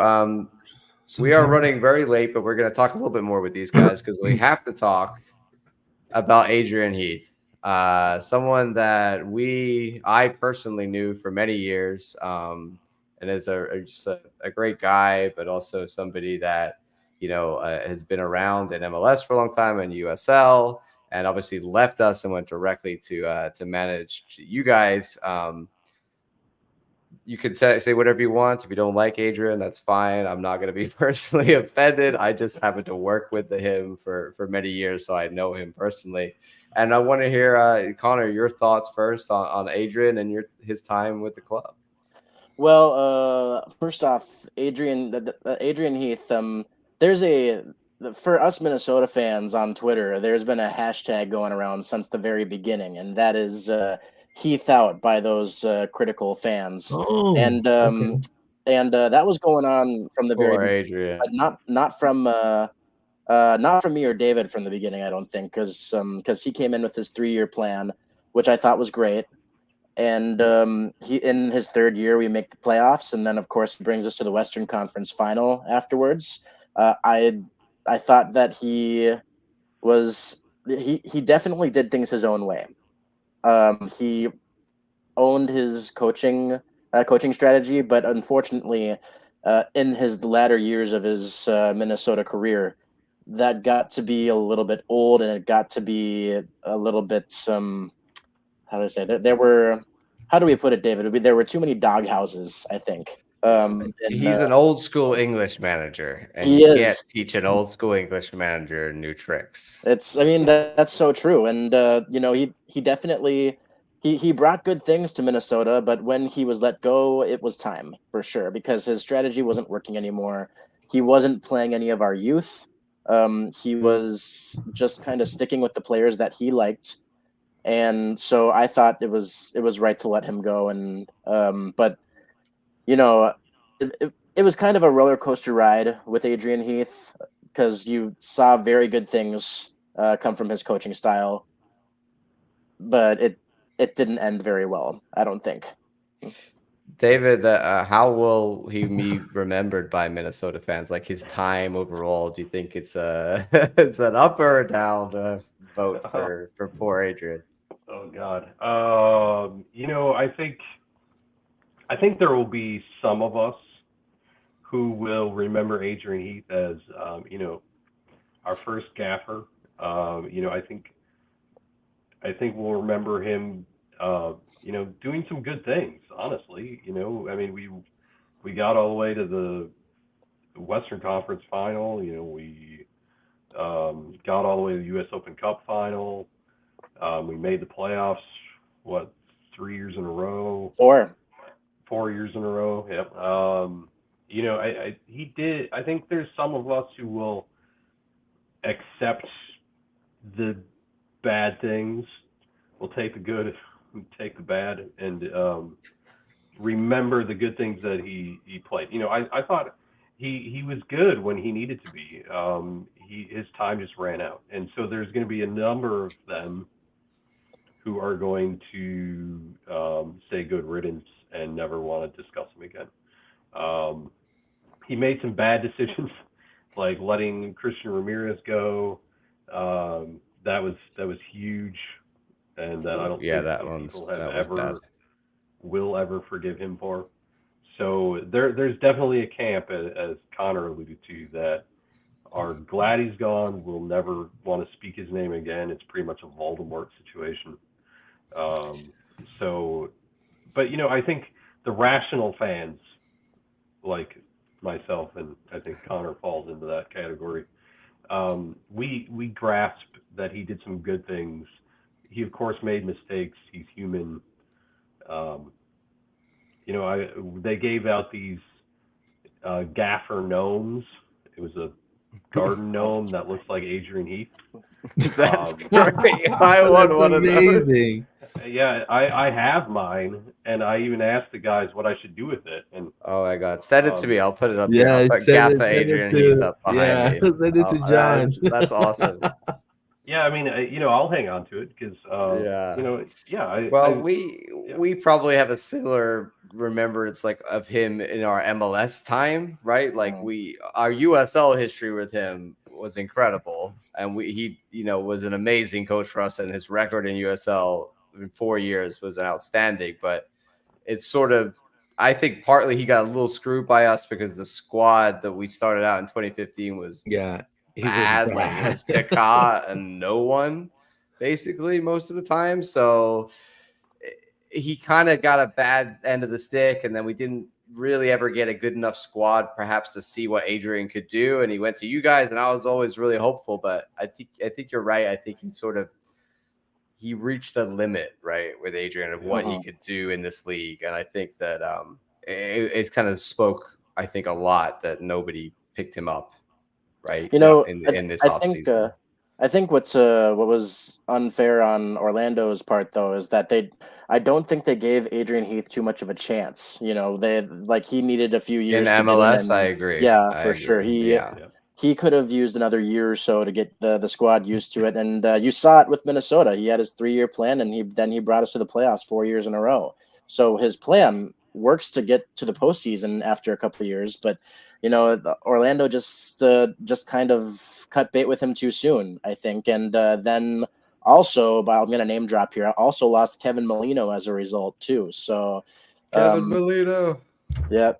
A: We are running very late, but we're going to talk a little bit more with these guys because we have to talk about Adrian Heath, someone that I personally knew for many years, and is just a great guy, but also somebody that has been around in MLS for a long time and USL, and obviously left us and went directly to manage you guys. You can say whatever you want. If you don't like Adrian, that's fine. I'm not going to be personally offended. I just happened to work with him for many years, so I know him personally. And I want to hear, Connor, your thoughts first on Adrian and his time with the club.
E: Well, first off, Adrian Heath. For us Minnesota fans on Twitter, there's been a hashtag going around since the very beginning, and that is Heath out by those critical fans.
B: Oh,
E: and
B: okay.
E: That was going on from the very
A: Poor
E: beginning,
A: Adrian.
E: but not from me or David from the beginning. I don't think, because he came in with his 3-year plan, which I thought was great. And he in his 3rd year, we make the playoffs, and then of course he brings us to the Western Conference Final afterwards. I thought that he definitely did things his own way. He owned his coaching strategy, but unfortunately, in his latter years of his Minnesota career, that got to be a little bit old, and it got to be a little bit how do I say that? There were, how do we put it, David? There were too many dog houses, I think.
A: He's an old school English manager, and
E: He
A: you
E: is.
A: can't teach an old school English manager new tricks.
E: I mean, that's so true. And he definitely he brought good things to Minnesota, but when he was let go, it was time for sure, because his strategy wasn't working anymore. He wasn't playing any of our youth. He was just kind of sticking with the players that he liked. And so I thought it was right to let him go. And but it was kind of a roller coaster ride with Adrian Heath, because you saw very good things come from his coaching style, but it didn't end very well, I don't think.
A: David, how will he be remembered by Minnesota fans? Like his time overall, do you think it's it's an up or a down vote for poor Adrian?
F: Oh God. I think there will be some of us who will remember Adrian Heath as our first gaffer. I think we'll remember him doing some good things, honestly. I mean, we got all the way to the Western Conference Final. We got all the way to the U.S. Open Cup Final. We made the playoffs, 3 years in a row? 4 years in a row, yep. He did. I think there's some of us who will accept the bad things. We'll take the good, take the bad, and remember the good things that he played. I thought he was good when he needed to be. His time just ran out, and so there's going to be a number of them who are going to say good riddance and never want to discuss him again. He made some bad decisions, like letting Christian Ramirez go. That was huge, and that I don't think people will ever forgive him for. So there's definitely a camp, as Connor alluded to, that are glad he's gone. Will never want to speak his name again. It's pretty much a Voldemort situation. But I think the rational fans, like myself, and I think Connor falls into that category, we grasp that he did some good things. He of course made mistakes. He's human. They gave out these gaffer gnomes. It was a garden gnome that looks like Adrian Heath.
A: That's great. I want one of those.
F: Yeah, I have mine, and I even asked the guys what I should do with it. And
A: oh my God, send it to me. I'll put it up
B: here.
A: I'll put Gaffa Adrian Heath up behind me.
B: Send it to John.
A: That's awesome.
F: Yeah, I mean, I'll hang on to it because,
A: yeah.
F: yeah.
A: We probably have a similar remembrance like of him in our MLS time, right? Like
E: Mm.
A: our USL history with him was incredible, and he was an amazing coach for us, and his record in USL in 4 years was outstanding. But it's sort of, I think partly he got a little screwed by us because the squad that we started out in 2015 was
B: Yeah, he was
A: bad. Like it
B: bad.
A: was Kaká and no one basically most of the time. So he kind of got a bad end of the stick, and then we didn't really ever get a good enough squad perhaps to see what Adrian could do. And he went to you guys, and I was always really hopeful, but I think you're right. I think he reached a limit, right, with Adrian of what he could do in this league. And I think that it kind of spoke, I think, a lot that nobody picked him up, right?
E: You know,
A: In this
E: I think
A: offseason.
E: I think what was unfair on Orlando's part though is that I don't think they gave Adrian Heath too much of a chance. You know, he needed a few
A: In
E: years to get in,
A: MLS, I
E: and
A: agree.
E: yeah,
A: I
E: for sure.
A: agree. Yeah.
E: He could have used another year or so to get the squad used to it, and you saw it with Minnesota. He had his 3-year plan, and he brought us to the playoffs 4 years in a row. So his plan works to get to the postseason after a couple of years, but Orlando just kind of cut bait with him too soon, I think, and then also, but I'm gonna name drop here. I also lost Kevin Molino as a result too. So,
A: Kevin Molino.
E: yeah.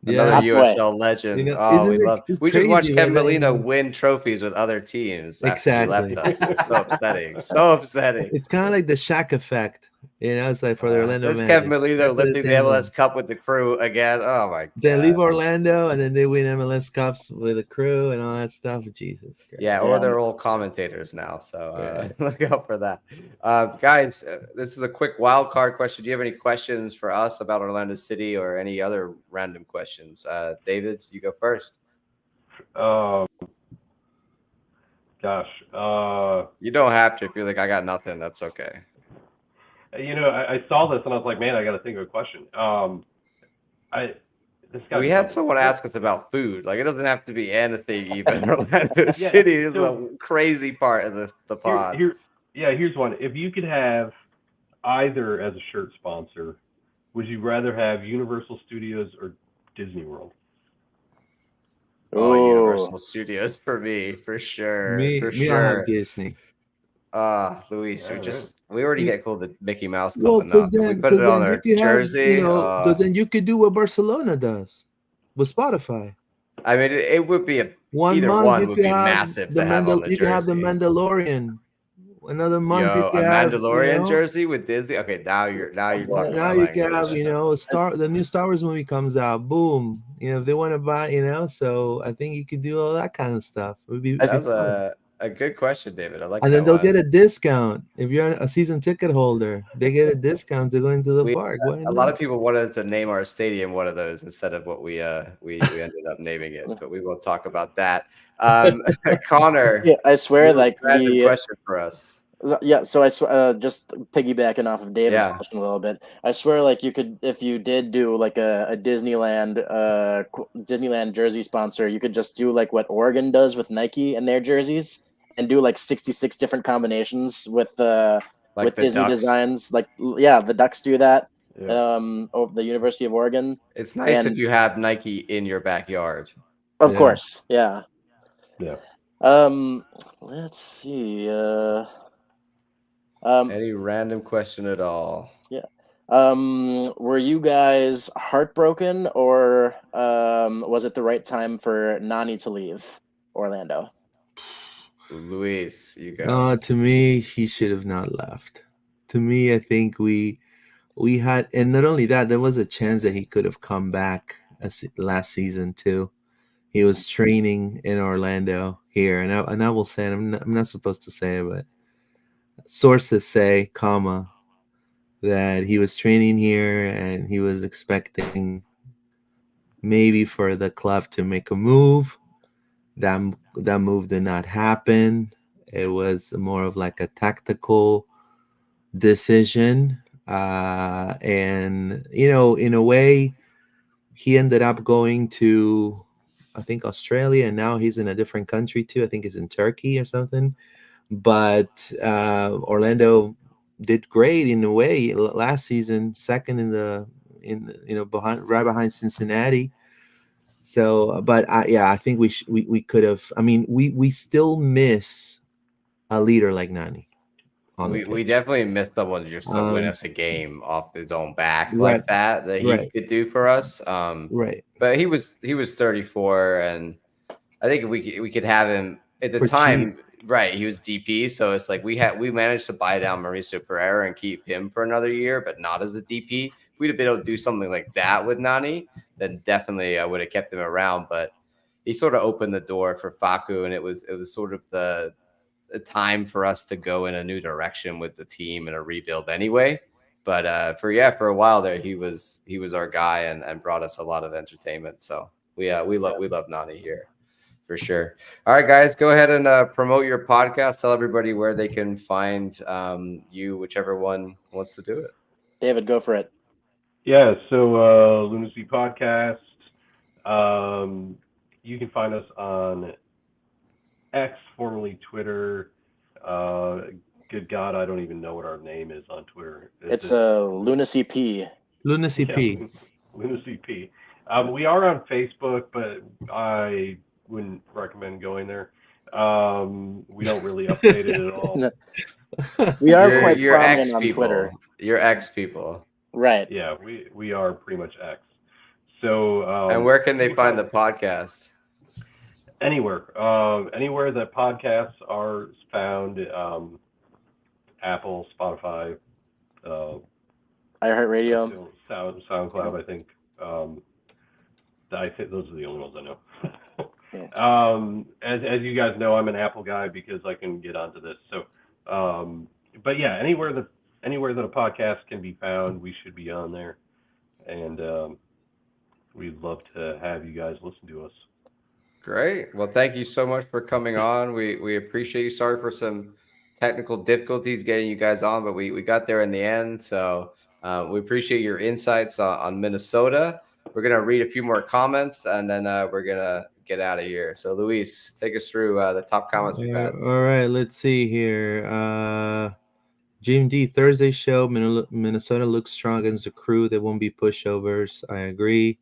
A: Another
E: Hot boy.
A: USL legend.
B: Isn't
A: We just watched
B: crazy,
A: Kevin
B: right?
A: Molino win trophies with other teams after he left
B: Exactly.
A: us. It's so upsetting. So upsetting.
B: It's kind of like the Shaq effect, It's like for the Orlando
A: There's
B: Magic.
A: Kevin Molino
B: Exactly the
A: lifting the
B: same
A: MLS
B: thing.
A: Cup with the crew again. Oh my
B: They
A: god.
B: leave Orlando and then they win MLS Cups with a crew and all that stuff. Jesus Christ.
A: Yeah, or they're all commentators now. So look out for that. Guys, this is a quick wild card question. Do you have any questions for us about Orlando City or any other random questions? David, you go first. You don't have to. If you're like, I got nothing, that's okay.
F: I saw this and I was like, man, I got to think of a question.
A: We had someone ask us about food. Like, it doesn't have to be anything. Even Orlando City is a crazy part of the pod.
F: Here's one. If you could have either as a shirt sponsor, would you rather have Universal Studios or Disney World?
A: Oh, Universal Studios for me, for sure.
B: I have Disney.
A: Luis, we already get called the Mickey Mouse Club
B: Well,
A: enough. We put it on our jersey.
B: Because then you could do what Barcelona does with Spotify.
A: I mean, it would be either one would be massive to have on the jersey.
B: You could have the Mandalorian. Another month,
A: a Mandalorian jersey with Disney. Okay, now you're talking.
B: Now you can have the new Star Wars movie comes out. Boom, if they want to buy, So I think you could do all that kind of stuff. It would be.
A: That's a good question, David. I like.
B: And then they'll get a discount if you're a season ticket holder. They get a discount to go into the park.
A: A lot of people wanted to name our stadium one of those instead of what we ended up naming it, but we won't talk about that. Connor,
E: I swear, like
A: the question for us.
E: Yeah, so I just piggybacking off of David's question a little bit. I swear, like you could, if you did do like a Disneyland jersey sponsor, you could just do like what Oregon does with Nike and their jerseys, and do like 66 different combinations with Disney designs. Like the Ducks do that. Over the University of Oregon.
A: It's nice if you have Nike in your backyard.
E: Of course, yeah. Let's see.
A: Any random question at all?
E: Yeah. Were you guys heartbroken, or was it the right time for Nani to leave Orlando?
A: Luis, you go.
B: To me, he should have not left. To me, I think we had, and not only that, there was a chance that he could have come back last season too. He was training in Orlando here, and I will say, and I'm not supposed to say it, but sources say, that he was training here and he was expecting maybe for the club to make a move. That move did not happen. It was more of like a tactical decision. And, in a way, he ended up going to, I think, Australia, and now he's in a different country too. I think he's in Turkey or something. But Orlando did great in a way last season, second in the in behind right behind Cincinnati. So, but I think we could have. I mean, we still miss a leader like Nani on the
A: We
B: pitch.
A: definitely missed someone just to win
B: Um,
A: us a game off his own back
B: right,
A: like that he
B: right,
A: could do for us.
B: right.
A: But he was 34, and I think we could have him at the
B: For cheap,
A: time. Right, he was DP, so it's like we managed to buy down Mauricio Pereira and keep him for another year, but not as a DP. If we'd have been able to do something like that with Nani, then definitely I would have kept him around. But he sort of opened the door for Faku, and it was sort of the a time for us to go in a new direction with the team and a rebuild anyway. But for a while there, he was our guy and brought us a lot of entertainment. So we love Nani here for sure. All right, guys, go ahead and promote your podcast. Tell everybody where they can find you, whichever one wants to do it.
E: David, go for it.
F: Yeah, so Lunacy Podcast. You can find us on X, formerly Twitter. Good God, I don't even know what our name is on Twitter.
E: It's a Lunacy P.
B: Lunacy
F: Yeah,
B: P.
F: Lunacy P. We are on Facebook, but I wouldn't recommend going there. We don't really update it at all.
E: We are
A: You're,
E: quite
A: you're
E: prominent
A: X
E: on
A: people.
E: Twitter.
A: You're X people.
E: Right.
F: Yeah, we are pretty much X. So
A: And where can
F: you
A: they find the podcast?
F: anywhere that podcasts are found, Apple, Spotify,
E: iHeartRadio.
F: SoundCloud. I think those are the only ones I know. As you guys know, I'm an Apple guy because I can get onto this. So, but yeah, anywhere that a podcast can be found, we should be on there, and we'd love to have you guys listen to us.
A: Great. Well, thank you so much for coming on. We appreciate you. Sorry for some technical difficulties getting you guys on, but we got there in the end. So we appreciate your insights on Minnesota. We're going to read a few more comments, and then we're going to get out of here. So, Luis, take us through the top comments we've had.
B: All right, let's see here. Jim D, Thursday show. Minnesota looks strong against the Crew. They won't be pushovers. I agree.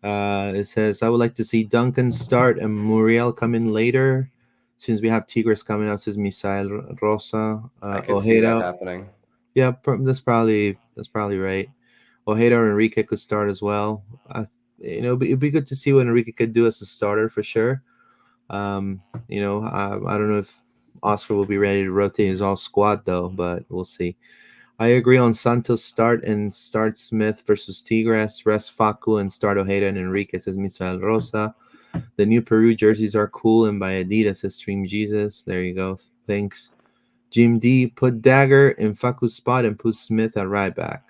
B: It says, I would like to see Duncan start and Muriel come in later. Since we have Tigres coming out, says Misael Rosa.
A: I can see that
B: Ojeda.
A: happening.
B: Yeah, that's probably right. Ojeda or Enrique could start as well. It'd be good to see what Enrique could do as a starter for sure. I don't know if Oscar will be ready to rotate his all squad though, but we'll see. I agree on Santos start Smith versus Tigres, rest Facu and start Ojeda and Enrique, says Misael Rosa. The new Peru jerseys are cool and by Adidas, says Stream Jesus. There you go. Thanks. Jim D, put Dagger in Facu's spot and put Smith at right back.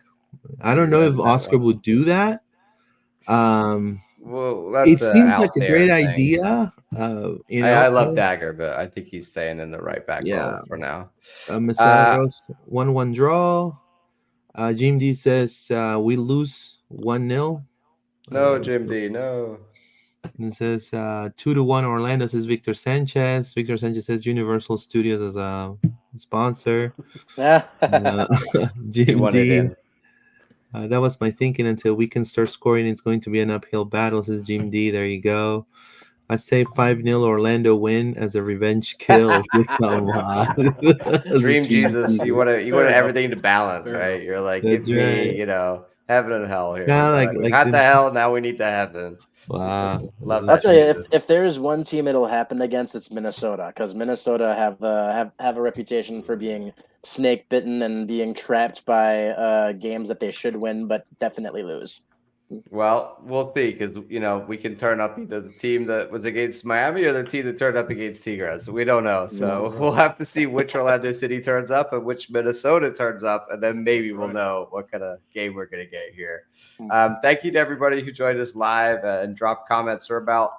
B: I don't know if Oscar would do that.
A: Well, that's
B: It seems like
A: out
B: a
A: there
B: great
A: thing.
B: idea.
A: I love Dagger, but I think he's staying in the right back role for now.
B: Misael Rosa, 1-1 draw. Jim D says we lose 1-0.
A: No, Jim D, no.
B: And it says 2-1 Orlando, says Victor Sanchez. Victor Sanchez says Universal Studios as a sponsor. Jim D. That was my thinking until we can start scoring. It's going to be an uphill battle, says Jim D. There you go. I say 5-0 Orlando win as a revenge kill. Come on.
A: Dream Jesus. You want everything to balance, right? You're like,
B: That's
A: give me,
B: right.
A: Heaven and hell here.
B: Kinda
A: We had the hell, now we need the heaven.
B: Wow.
A: Love
E: I'll
A: that.
E: tell you, if there is one team it'll happen against, it's Minnesota, because Minnesota have a reputation for being snake bitten and being trapped by games that they should win but definitely lose.
A: Well, we'll see, because we can turn up either the team that was against Miami or the team that turned up against Tigres. We don't know, so we'll have to see which Orlando City turns up and which Minnesota turns up, and then maybe we'll know what kind of game we're going to get here. Thank you to everybody who joined us live and dropped comments. We're about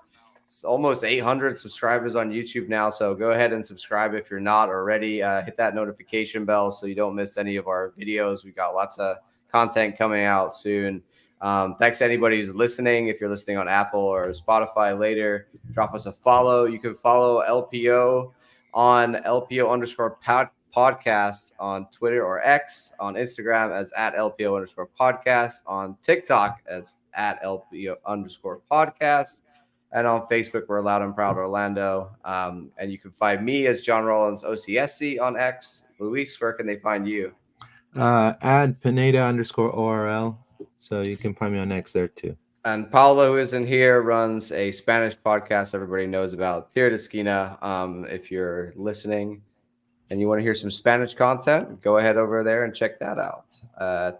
A: almost 800 subscribers on YouTube now, so go ahead and subscribe if you're not already. Hit that notification bell so you don't miss any of our videos. We've got lots of content coming out soon. Thanks to anybody who's listening. If you're listening on Apple or Spotify later, drop us a follow. You can follow LPO on LPO_pod Podcast on Twitter or X, on Instagram as at LPO_podcast, on TikTok as at LPO_podcast, and on Facebook, we're Loud and Proud Orlando. And you can find me as John Rollins OCSC on X. Luis, where can they find you?
B: Add Pineda_ORL. So you can find me on X there too.
A: And Paulo, who isn't here, runs a Spanish podcast everybody knows about, Tierra de Esquina. If you're listening and you want to hear some Spanish content, go ahead over there and check that out.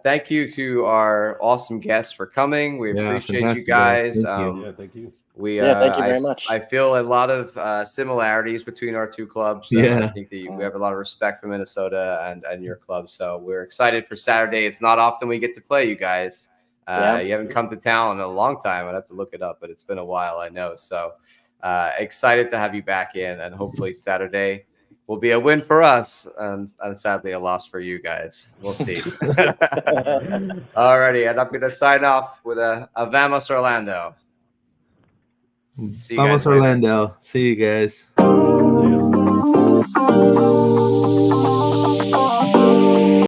A: Thank you to our awesome guests for coming. We appreciate you guys.
B: Thank you.
F: Thank you.
E: Thank you very much.
A: I feel a lot of similarities between our two clubs. I think that we have a lot of respect for Minnesota and your club. So we're excited for Saturday. It's not often we get to play you guys. You haven't come to town in a long time. I'd have to look it up, but it's been a while, I know. So excited to have you back in, and hopefully Saturday will be a win for us and sadly a loss for you guys. We'll see. Alrighty, and I'm going to sign off with a Vamos Orlando.
B: Vamos Orlando. See you guys.
F: Yeah.